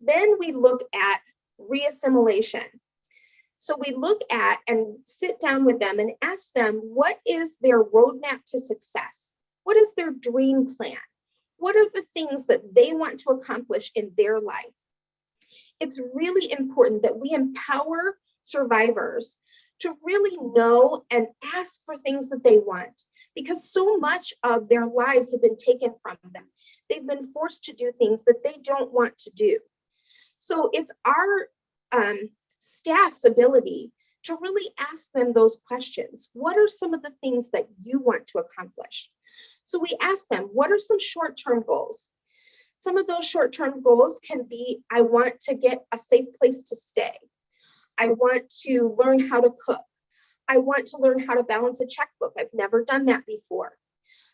Then we look at reassimilation. So we look at and sit down with them and ask them, what is their roadmap to success? What is their dream plan? What are the things that they want to accomplish in their life? It's really important that we empower survivors to really know and ask for things that they want, because so much of their lives have been taken from them. They've been forced to do things that they don't want to do. So it's our staff's ability to really ask them those questions. What are some of the things that you want to accomplish? So we ask them, what are some short-term goals? Some of those short-term goals can be, I want to get a safe place to stay. I want to learn how to cook. I want to learn how to balance a checkbook. I've never done that before.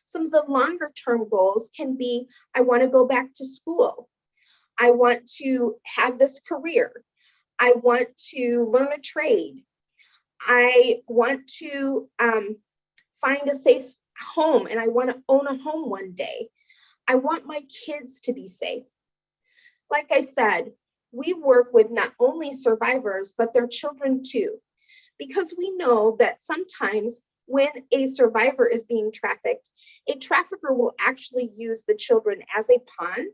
Some of the longer-term goals can be, I want to go back to school. I want to have this career. I want to learn a trade. I want to find a safe home and I want to own a home one day. I want my kids to be safe. Like I said, we work with not only survivors, but their children too, because we know that sometimes when a survivor is being trafficked, a trafficker will actually use the children as a pawn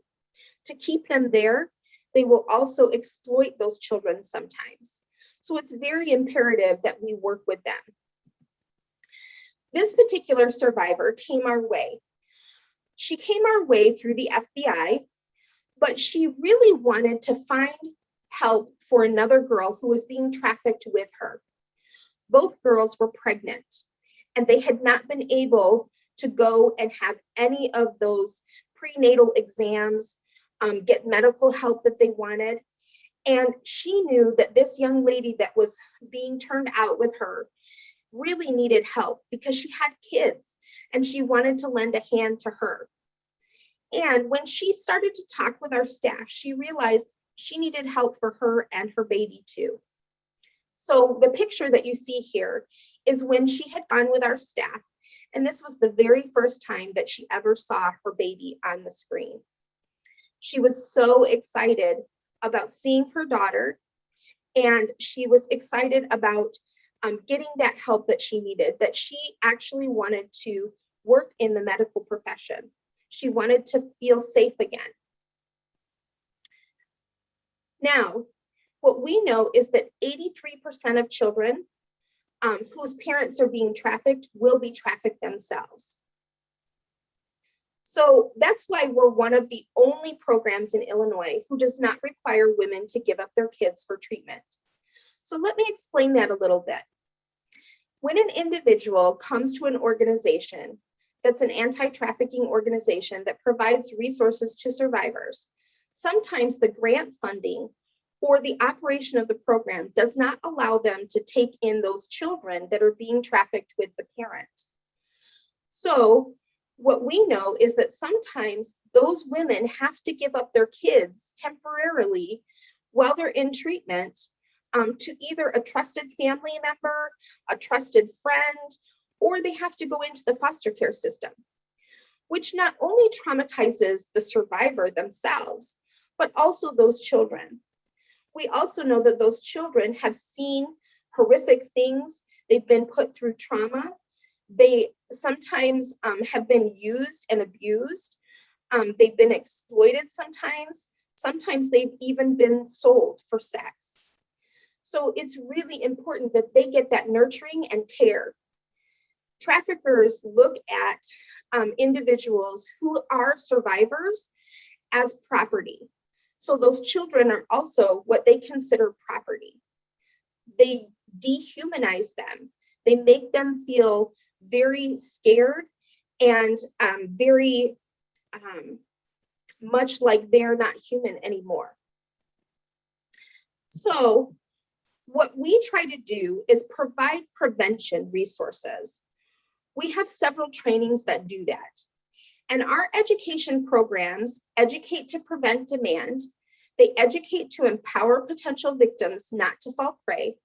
to keep them there. They will also exploit those children sometimes. So it's very imperative that we work with them. This particular survivor came our way. She came our way through the FBI, but she really wanted to find help for another girl who was being trafficked with her. Both girls were pregnant and they had not been able to go and have any of those prenatal exams, get medical help that they wanted. And she knew that this young lady that was being turned out with her really needed help because she had kids and she wanted to lend a hand to her. And when she started to talk with our staff, she realized she needed help for her and her baby too. So the picture that you see here is when she had gone with our staff, and this was the very first time that she ever saw her baby on the screen. She was so excited about seeing her daughter, and she was excited about getting that help that she needed, that she actually wanted to work in the medical profession. She wanted to feel safe again. Now, what we know is that 83% of children whose parents are being trafficked will be trafficked themselves. So that's why we're one of the only programs in Illinois who does not require women to give up their kids for treatment. So let me explain that a little bit. When an individual comes to an organization that's an anti-trafficking organization that provides resources to survivors, sometimes the grant funding or the operation of the program does not allow them to take in those children that are being trafficked with the parent. So what we know is that sometimes those women have to give up their kids temporarily while they're in treatment to either a trusted family member, a trusted friend, or they have to go into the foster care system, which not only traumatizes the survivor themselves, but also those children. We also know that those children have seen horrific things. They've been put through trauma. They sometimes have been used and abused. They've been exploited sometimes. Sometimes they've even been sold for sex. So it's really important that they get that nurturing and care. Traffickers look at individuals who are survivors as property. So those children are also what they consider property. They dehumanize them. They make them feel very scared and very much like they're not human anymore. So what we try to do is provide prevention resources. We have several trainings that do that. And our education programs educate to prevent demand. They educate to empower potential victims not to fall prey.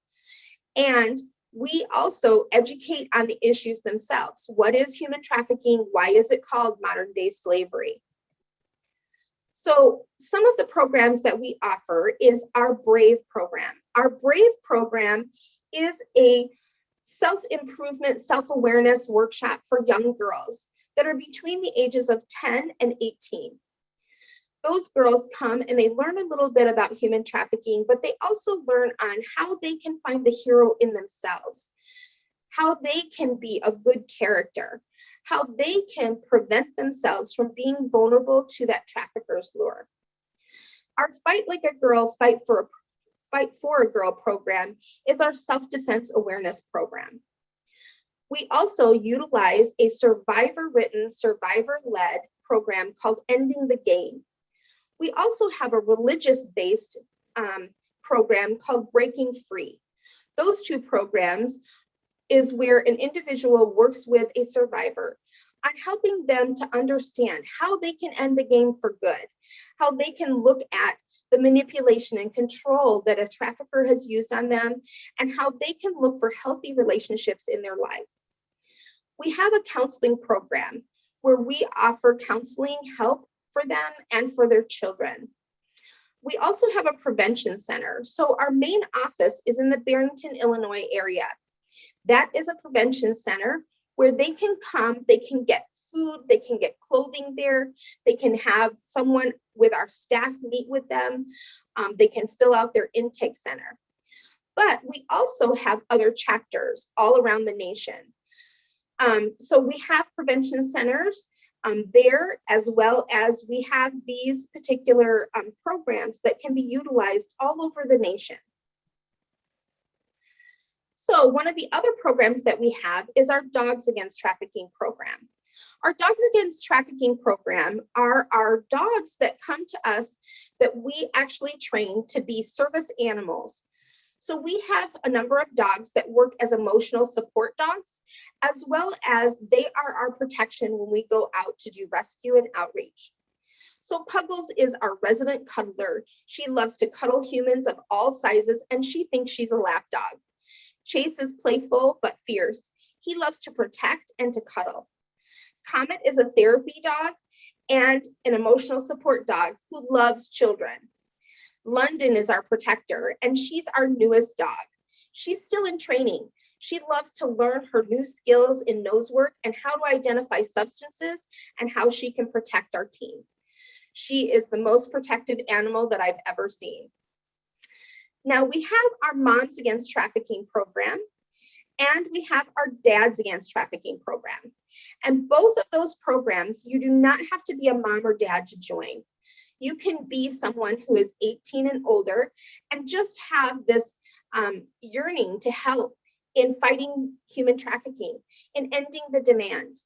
And we also educate on the issues themselves. What is human trafficking? Why is it called modern day slavery? So some of the programs that we offer is our BRAVE program. Our BRAVE program is a self-improvement, self-awareness workshop for young girls that are between the ages of 10 and 18. Those girls come and they learn a little bit about human trafficking, but they also learn on how they can find the hero in themselves, how they can be of good character, how they can prevent themselves from being vulnerable to that trafficker's lure. Our Fight Like a Girl, Fight for a Girl program is our self-defense awareness program. We also utilize a survivor-written, survivor-led program called Ending the Game. We also have a religious-based program called Breaking Free. Those two programs is where an individual works with a survivor on helping them to understand how they can end the game for good, how they can look at the manipulation and control that a trafficker has used on them, and how they can look for healthy relationships in their life. We have a counseling program where we offer counseling help for them and for their children. We also have a prevention center. So our main office is in the Barrington, Illinois area. That is a prevention center where they can come, they can get food, they can get clothing there, they can have someone with our staff meet with them, they can fill out their intake center. But we also have other chapters all around the nation. So we have prevention centers there, as well as we have these particular programs that can be utilized all over the nation. So one of the other programs that we have is our Dogs Against Trafficking program. Our Dogs Against Trafficking program are our dogs that come to us that we actually train to be service animals. So we have a number of dogs that work as emotional support dogs, as well as they are our protection when we go out to do rescue and outreach. So Puggles is our resident cuddler. She loves to cuddle humans of all sizes, and she thinks she's a lap dog. Chase is playful but fierce. He loves to protect and to cuddle. Comet is a therapy dog and an emotional support dog who loves children. London is our protector, and she's our newest dog. She's still in training. She loves to learn her new skills in nose work and how to identify substances and how she can protect our team. She is the most protective animal that I've ever seen. Now we have our Moms Against Trafficking program, and we have our Dads Against Trafficking program. And both of those programs, you do not have to be a mom or dad to join. You can be someone who is 18 and older and just have this yearning to help in fighting human trafficking, in ending the demand.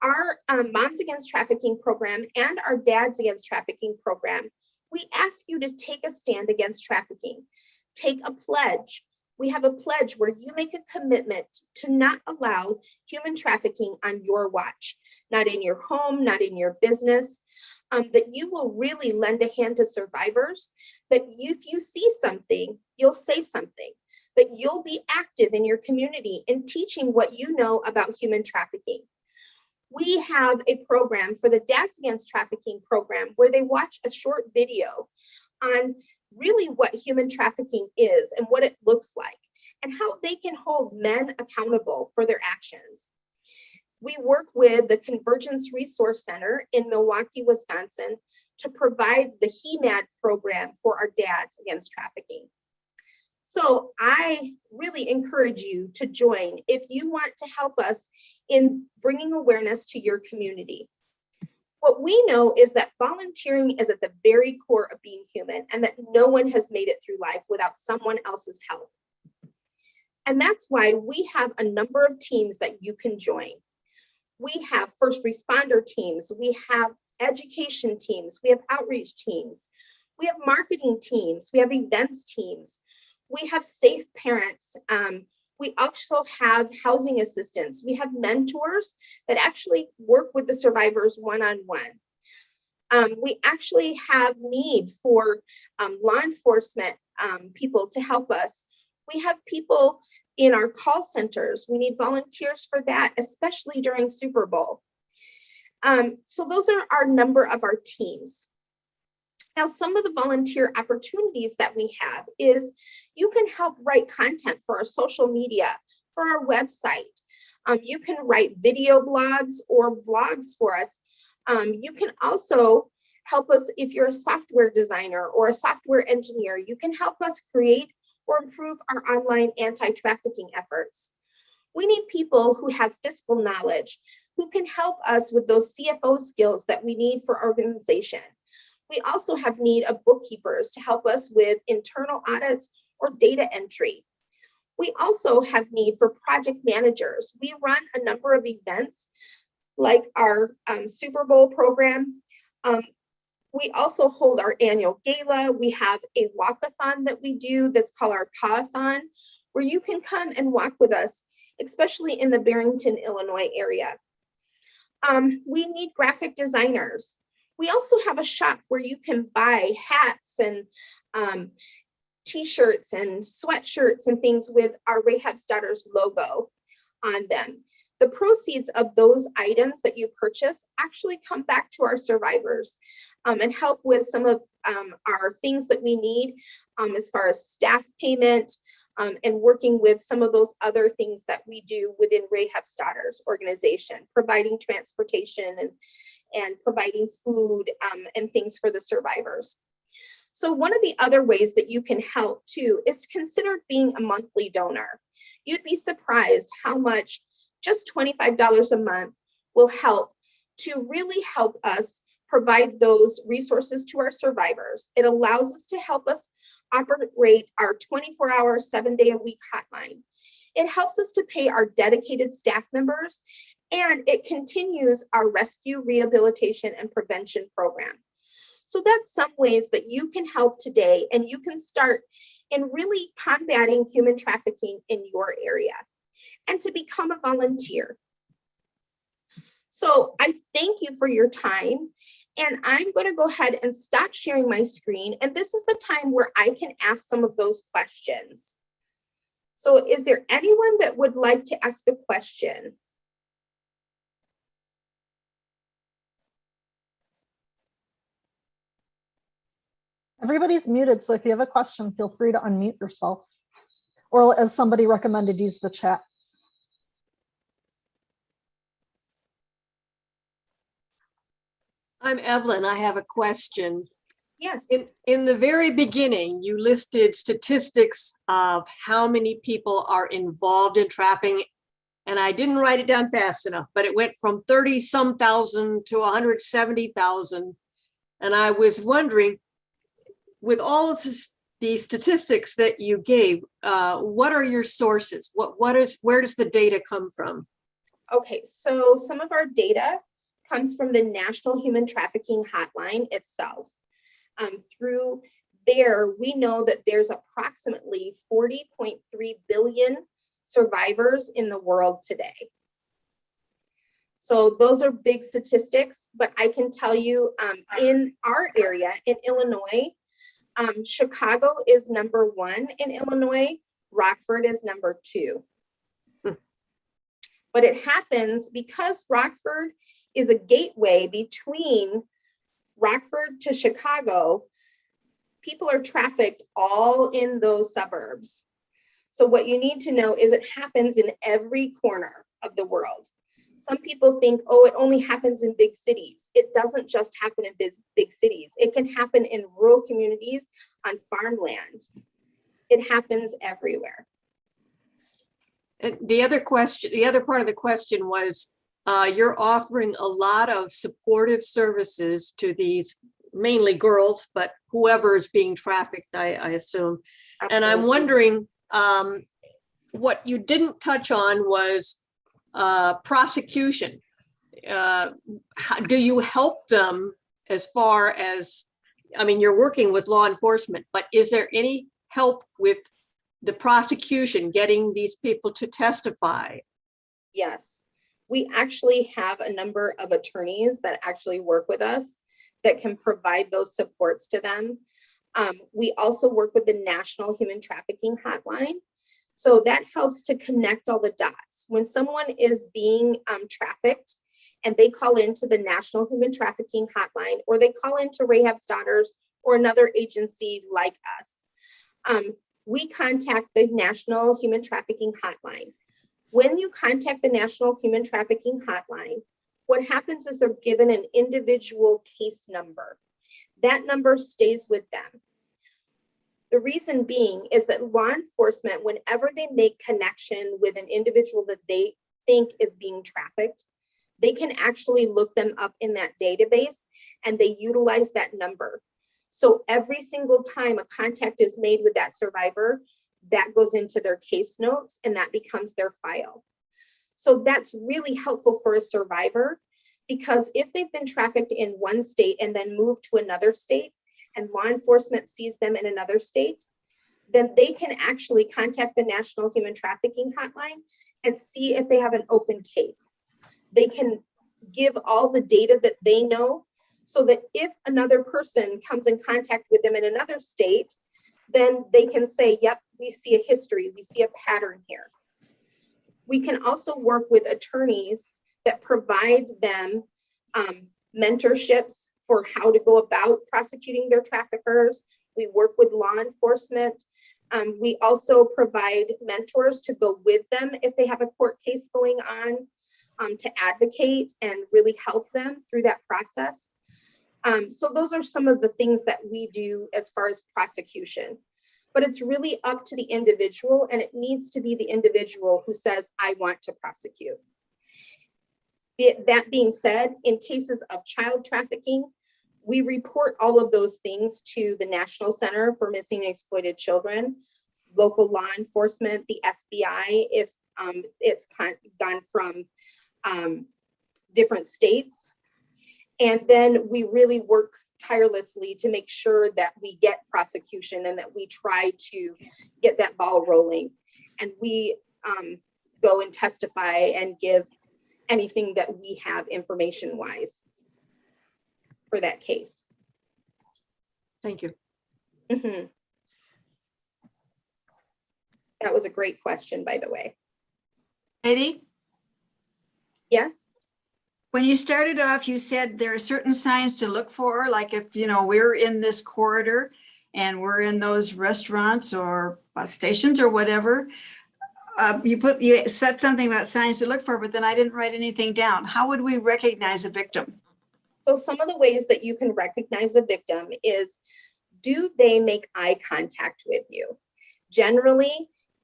Our Moms Against Trafficking program and our Dads Against Trafficking program, we ask you to take a stand against trafficking. Take a pledge. We have a pledge where you make a commitment to not allow human trafficking on your watch, not in your home, not in your business, that you will really lend a hand to survivors, that if you see something, you'll say something, that you'll be active in your community in teaching what you know about human trafficking. We have a program for the Dads Against Trafficking program where they watch a short video on really what human trafficking is and what it looks like and how they can hold men accountable for their actions. We work with the Convergence Resource Center in Milwaukee, Wisconsin to provide the HEMAD program for our dads against trafficking. So I really encourage you to join if you want to help us in bringing awareness to your community. What we know is that volunteering is at the very core of being human and that no one has made it through life without someone else's help. And that's why we have a number of teams that you can join. We have first responder teams, we have education teams, we have outreach teams, we have marketing teams, we have events teams, we have safe parents. We also have housing assistants. We have mentors that actually work with the survivors one-on-one. We actually have need for law enforcement people to help us. We have people in our call centers. We need volunteers for that, especially during Super Bowl. So those are our number of our teams. Now, some of the volunteer opportunities that we have is you can help write content for our social media, for our website. You can write video blogs or vlogs for us. You can also help us if you're a software designer or a software engineer. You can help us create or improve our online anti-trafficking efforts. We need people who have fiscal knowledge, who can help us with those CFO skills that we need for organization. We also have need of bookkeepers to help us with internal audits or data entry. We also have need for project managers. We run a number of events like our Super Bowl program. We also hold our annual gala. We have a walkathon that we do that's called our Pawathon, where you can come and walk with us, especially in the Barrington, Illinois area. We need graphic designers. We also have a shop where you can buy hats and t-shirts and sweatshirts and things with our Rahab's Daughters logo on them. The proceeds of those items that you purchase actually come back to our survivors and help with some of our things that we need as far as staff payment and working with some of those other things that we do within Rahab's Daughters organization, providing transportation and providing food and things for the survivors. So one of the other ways that you can help too is consider being a monthly donor. You'd be surprised how much just $25 a month will help to really help us provide those resources to our survivors. It allows us to help us operate our 24-hour, 7-day-a-week hotline. It helps us to pay our dedicated staff members, and it continues our rescue, rehabilitation, and prevention program. So that's some ways that you can help today, and you can start in really combating human trafficking in your area and to become a volunteer. So I thank you for your time, and I'm going to go ahead and stop sharing my screen, and this is the time where I can ask some of those questions. So is there anyone that would like to ask a question? Everybody's muted, so if you have a question, feel free to unmute yourself. Or as somebody recommended, use the chat. I'm Evelyn. I have a question. Yes. In the very beginning, you listed statistics of how many people are involved in trafficking, and I didn't write it down fast enough, but it went from 30-some thousand to 170,000. And I was wondering, with all of the statistics that you gave, what are your sources? Where does the data come from? Okay, so some of our data comes from the National Human Trafficking Hotline itself. Through there, we know that there's approximately 40.3 billion survivors in the world today. So those are big statistics, but I can tell you in our area, in Illinois, Chicago is #1 in Illinois, Rockford is #2. But it happens because Rockford is a gateway between Rockford to Chicago. People are trafficked all in those suburbs. So what you need to know is it happens in every corner of the world. Some people think, oh, it only happens in big cities. It doesn't just happen in big cities. It can happen in rural communities on farmland. It happens everywhere. And the other part of the question was, you're offering a lot of supportive services to these mainly girls, but whoever is being trafficked, I assume. Absolutely. And I'm wondering, what you didn't touch on was prosecution. Do you help them as far as, I mean, you're working with law enforcement, but is there any help with the prosecution, getting these people to testify? Yes, we actually have a number of attorneys that actually work with us that can provide those supports to them. We also work with the National Human Trafficking Hotline. So that helps to connect all the dots. When someone is being trafficked and they call into the National Human Trafficking Hotline, or they call into Rahab's Daughters or another agency like us, we contact the National Human Trafficking Hotline. When you contact the National Human Trafficking Hotline, what happens is they're given an individual case number. That number stays with them. The reason being is that law enforcement, whenever they make connection with an individual that they think is being trafficked, they can actually look them up in that database and they utilize that number. So every single time a contact is made with that survivor, that goes into their case notes and that becomes their file. So that's really helpful for a survivor, because if they've been trafficked in one state and then moved to another state and law enforcement sees them in another state, then they can actually contact the National Human Trafficking Hotline and see if they have an open case. They can give all the data that they know, so that if another person comes in contact with them in another state, then they can say, yep, we see a history, we see a pattern here. We can also work with attorneys that provide them mentorships for how to go about prosecuting their traffickers. We work with law enforcement. We also provide mentors to go with them if they have a court case going on, to advocate and really help them through that process. So those are some of the things that we do as far as prosecution. But it's really up to the individual, and it needs to be the individual who says, I want to prosecute. That being said, in cases of child trafficking, we report all of those things to the National Center for Missing and Exploited Children, local law enforcement, the FBI, if it's gone from different states. And then we really work tirelessly to make sure that we get prosecution and that we try to get that ball rolling. And we go and testify and give anything that we have information wise for that case. Thank you. Mm-hmm. That was a great question, by the way. Heidi, Yes? when you started off, you said there are certain signs to look for, like if, we're in this corridor and we're in those restaurants or bus stations or whatever, you said something about signs to look for, but then I didn't write anything down. How would we recognize a victim? So some of the ways that you can recognize a victim is, do they make eye contact with you? Generally,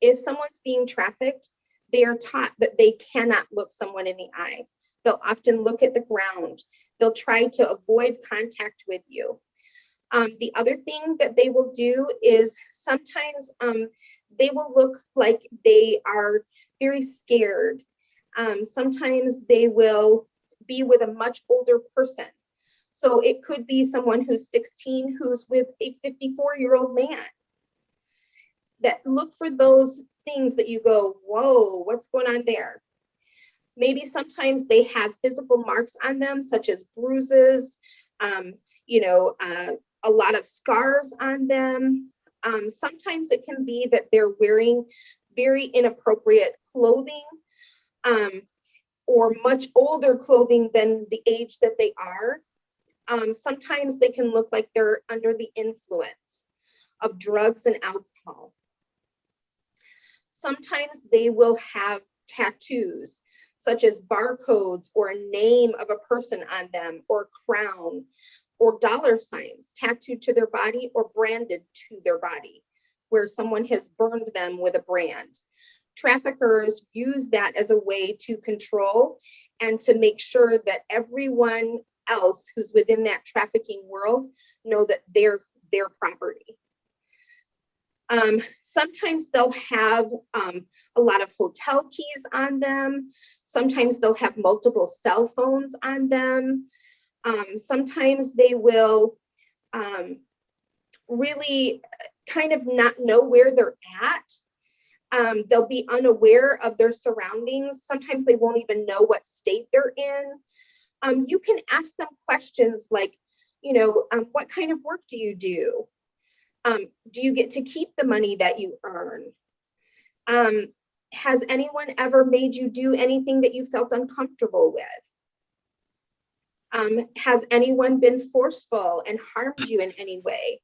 if someone's being trafficked, they are taught that they cannot look someone in the eye. They'll often look at the ground. They'll try to avoid contact with you. The other thing that they will do is sometimes they will look like they are very scared. Sometimes they will be with a much older person. So it could be someone who's 16 who's with a 54-year-old man. That look for those things that you go, whoa, what's going on there? Maybe sometimes they have physical marks on them, such as bruises, a lot of scars on them. Sometimes it can be that they're wearing very inappropriate clothing, or much older clothing than the age that they are. Sometimes they can look like they're under the influence of drugs and alcohol. Sometimes they will have tattoos, such as barcodes or a name of a person on them, or crown, or dollar signs tattooed to their body or branded to their body, where someone has burned them with a brand. Traffickers use that as a way to control and to make sure that everyone else who's within that trafficking world know that they're their property. Sometimes they'll have a lot of hotel keys on them. Sometimes they'll have multiple cell phones on them. Sometimes they will really kind of not know where they're at. They'll be unaware of their surroundings. Sometimes they won't even know what state they're in. You can ask them questions like, what kind of work do you do? Do you get to keep the money that you earn? Has anyone ever made you do anything that you felt uncomfortable with? Has anyone been forceful and harmed you in any way?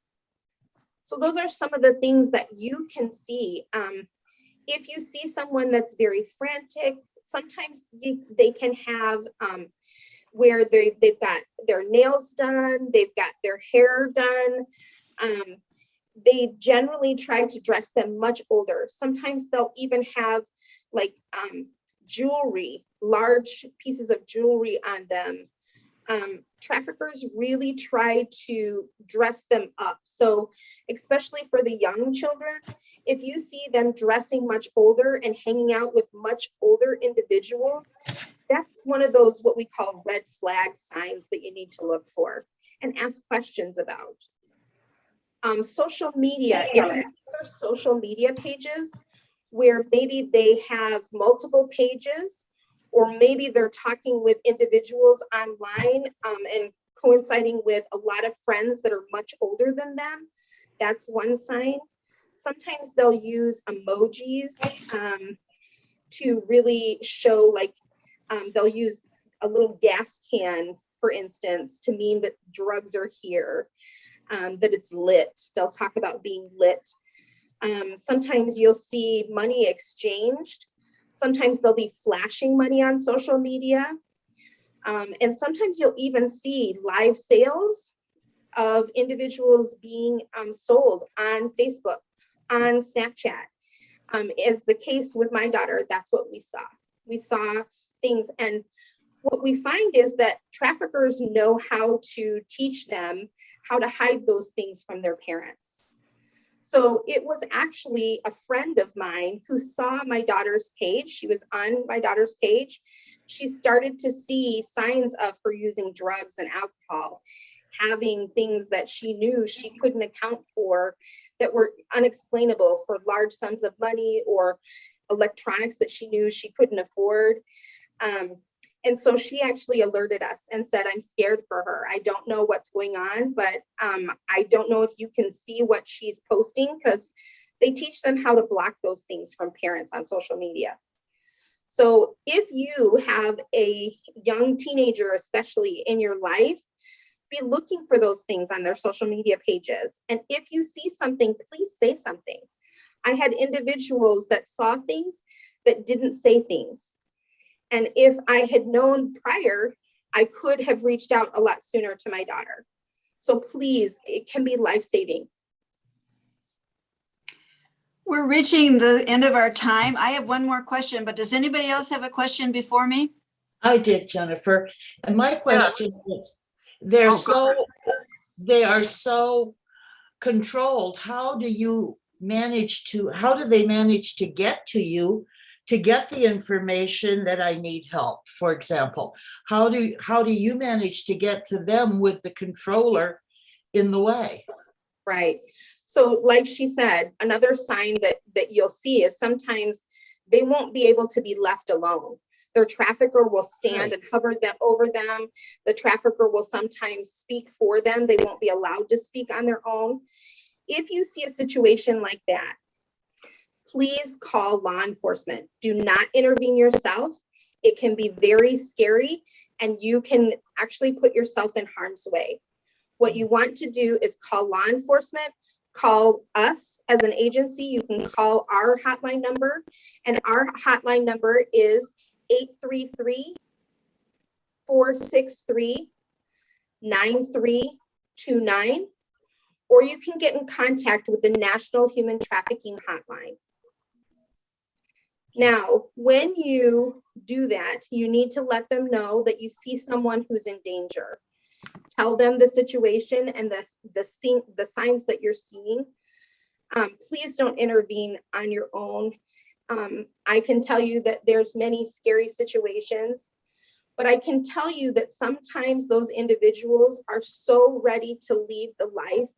So those are some of the things that you can see. If you see someone that's very frantic, sometimes they can have where they've got their nails done, they've got their hair done. They generally try to dress them much older. Sometimes they'll even have like jewelry, large pieces of jewelry on them. Traffickers really try to dress them up. So especially for the young children, if you see them dressing much older and hanging out with much older individuals, that's one of those what we call red flag signs that you need to look for and ask questions about. Social media, if you see their social media pages where maybe they have multiple pages, or maybe they're talking with individuals online and coinciding with a lot of friends that are much older than them, that's one sign. Sometimes they'll use emojis to really show, like they'll use a little gas can, for instance, to mean that drugs are here, that it's lit. They'll talk about being lit. Sometimes you'll see money exchanged. Sometimes they'll be flashing money on social media. And sometimes you'll even see live sales of individuals being sold on Facebook, on Snapchat. As the case with my daughter, that's what we saw. We saw things, and what we find is that traffickers know how to teach them how to hide those things from their parents. So it was actually a friend of mine who saw my daughter's page. She was on my daughter's page. She started to see signs of her using drugs and alcohol, having things that she knew she couldn't account for that were unexplainable for large sums of money, or electronics that she knew she couldn't afford. And so she actually alerted us and said, I'm scared for her. I don't know what's going on, but I don't know if you can see what she's posting, because They teach them how to block those things from parents on social media. So if you have a young teenager, especially in your life, be looking for those things on their social media pages. And if you see something, please say something. I had individuals that saw things that didn't say things. And if I had known prior, I could have reached out a lot sooner to my daughter. So please, it can be life-saving. We're reaching the end of our time. I have one more question, but does anybody else have a question before me? I did, Jennifer. And my question is, they are so controlled. How do they manage to get to you to get the information that I need help, for example? How do you manage to get to them with the controller in the way? Right. So like she said, another sign that you'll see is sometimes they won't be able to be left alone. Their trafficker will stand and hover over them. The trafficker will sometimes speak for them. They won't be allowed to speak on their own. If you see a situation like that, please call law enforcement. Do not intervene yourself. It can be very scary and you can actually put yourself in harm's way. What you want to do is call law enforcement, call us as an agency. You can call our hotline number, and our hotline number is 833-463-9329, or you can get in contact with the National Human Trafficking Hotline. Now, when you do that, you need to let them know that you see someone who's in danger. Tell them the situation and the signs that you're seeing. Please don't intervene on your own. I can tell you that there's many scary situations, but I can tell you that sometimes those individuals are so ready to leave the life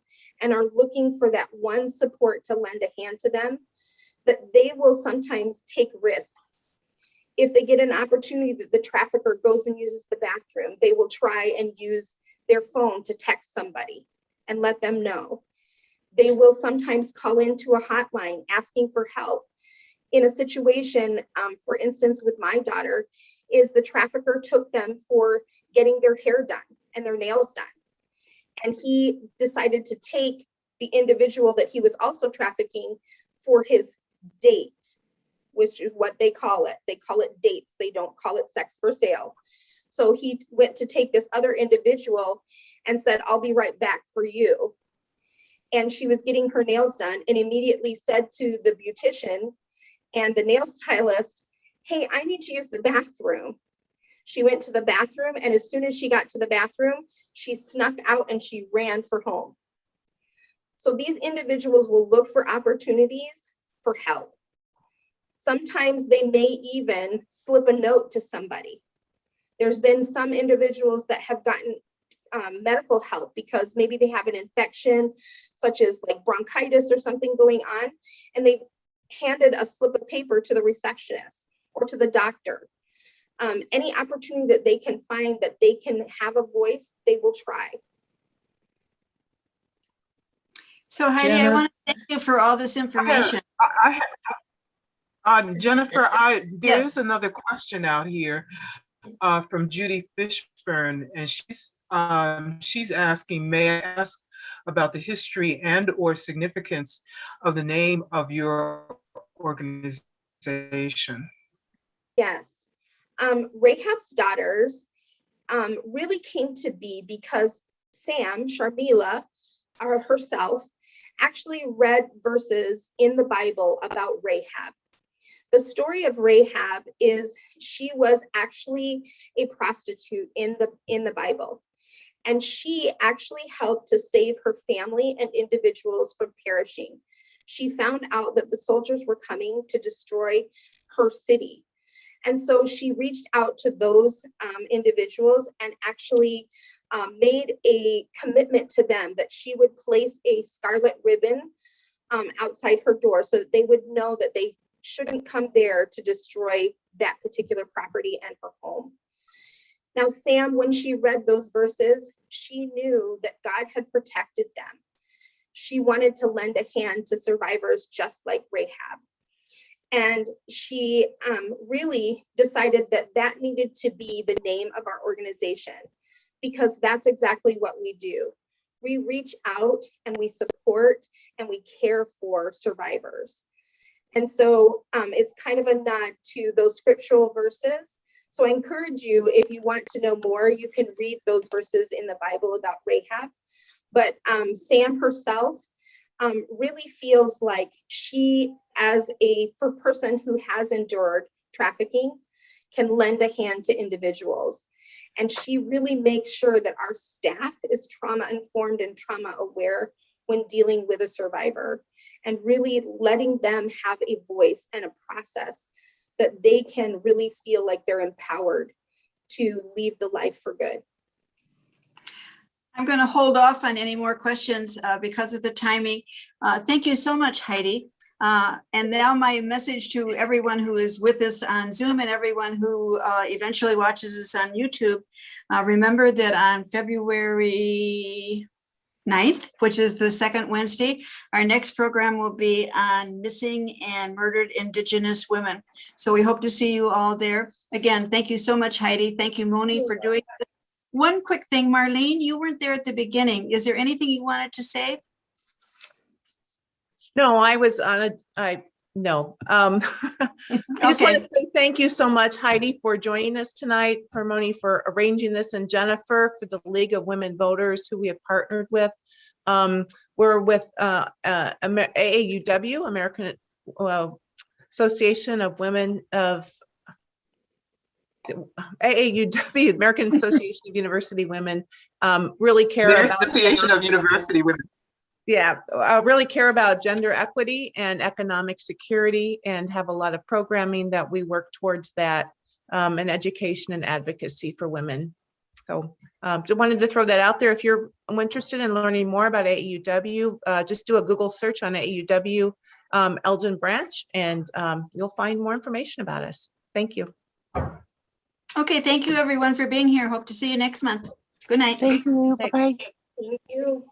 and are looking for that one support to lend a hand to them, that they will sometimes take risks. If they get an opportunity that the trafficker goes and uses the bathroom, they will try and use their phone to text somebody and let them know. They will sometimes call into a hotline asking for help. In a situation, for instance, with my daughter, is the trafficker took them for getting their hair done and their nails done. And he decided to take the individual that he was also trafficking for his date, which is what they call it. They call it dates. They don't call it sex for sale. So he went to take this other individual and said, "I'll be right back for you." And she was getting her nails done and immediately said to the beautician and the nail stylist, "Hey, I need to use the bathroom." She went to the bathroom, and as soon as she got to the bathroom, she snuck out and she ran for home. So these individuals will look for opportunities for help. Sometimes they may even slip a note to somebody. There's been some individuals that have gotten medical help because maybe they have an infection, such as like bronchitis or something going on, and they've handed a slip of paper to the receptionist or to the doctor. Any opportunity that they can find that they can have a voice, they will try. So Heidi, Jenna? I want to thank you for all this information. Jennifer, there Yes. is another question out here from Judy Fishburne, and she's asking, may I ask about the history and or significance of the name of your organization? Yes. Rahab's Daughters really came to be because Sam, Sharmila, herself, actually read verses in the Bible about Rahab. The story of Rahab is she was actually a prostitute in the Bible, and she actually helped to save her family and individuals from perishing. She found out that the soldiers were coming to destroy her city. And so she reached out to those individuals and actually made a commitment to them that she would place a scarlet ribbon outside her door so that they would know that they shouldn't come there to destroy that particular property and her home. Now, Sam, when she read those verses, she knew that God had protected them. she wanted to lend a hand to survivors just like Rahab. And she really decided that that needed to be the name of our organization, because that's exactly what we do. We reach out and we support and we care for survivors. And so it's kind of a nod to those scriptural verses. So I encourage you, if you want to know more, you can read those verses in the Bible about Rahab. But Sam herself really feels like she, as a person who has endured trafficking, can lend a hand to individuals. And she really makes sure that our staff is trauma informed and trauma aware when dealing with a survivor, and really letting them have a voice and a process that they can really feel like they're empowered to leave the life for good. I'm going to hold off on any more questions because of the timing. Thank you so much, Heidi. And now my message to everyone who is with us on Zoom and everyone who eventually watches us on YouTube. Remember that on February 9th, which is the second Wednesday, our next program will be on missing and murdered Indigenous women. So we hope to see you all there. Again, thank you so much, Heidi. Thank you, Moni, for doing this. One quick thing, Marlene, you weren't there at the beginning. Is there anything you wanted to say? No, I was on no. I just want to say thank you so much, Heidi, for joining us tonight, for Moni for arranging this, and Jennifer for the League of Women Voters who we have partnered with. We're with AAUW, American Association of Women of AAUW, American Association of University Women, really care about Association of University Women. Yeah, really care about gender equity and economic security, and have a lot of programming that we work towards that, and education and advocacy for women. So just wanted to throw that out there. If you're interested in learning more about AAUW, just do a Google search on AAUW Elgin branch, and you'll find more information about us. Thank you. Okay, thank you everyone for being here. Hope to see you next month. Good night. Thank you. Bye-bye. Thank you.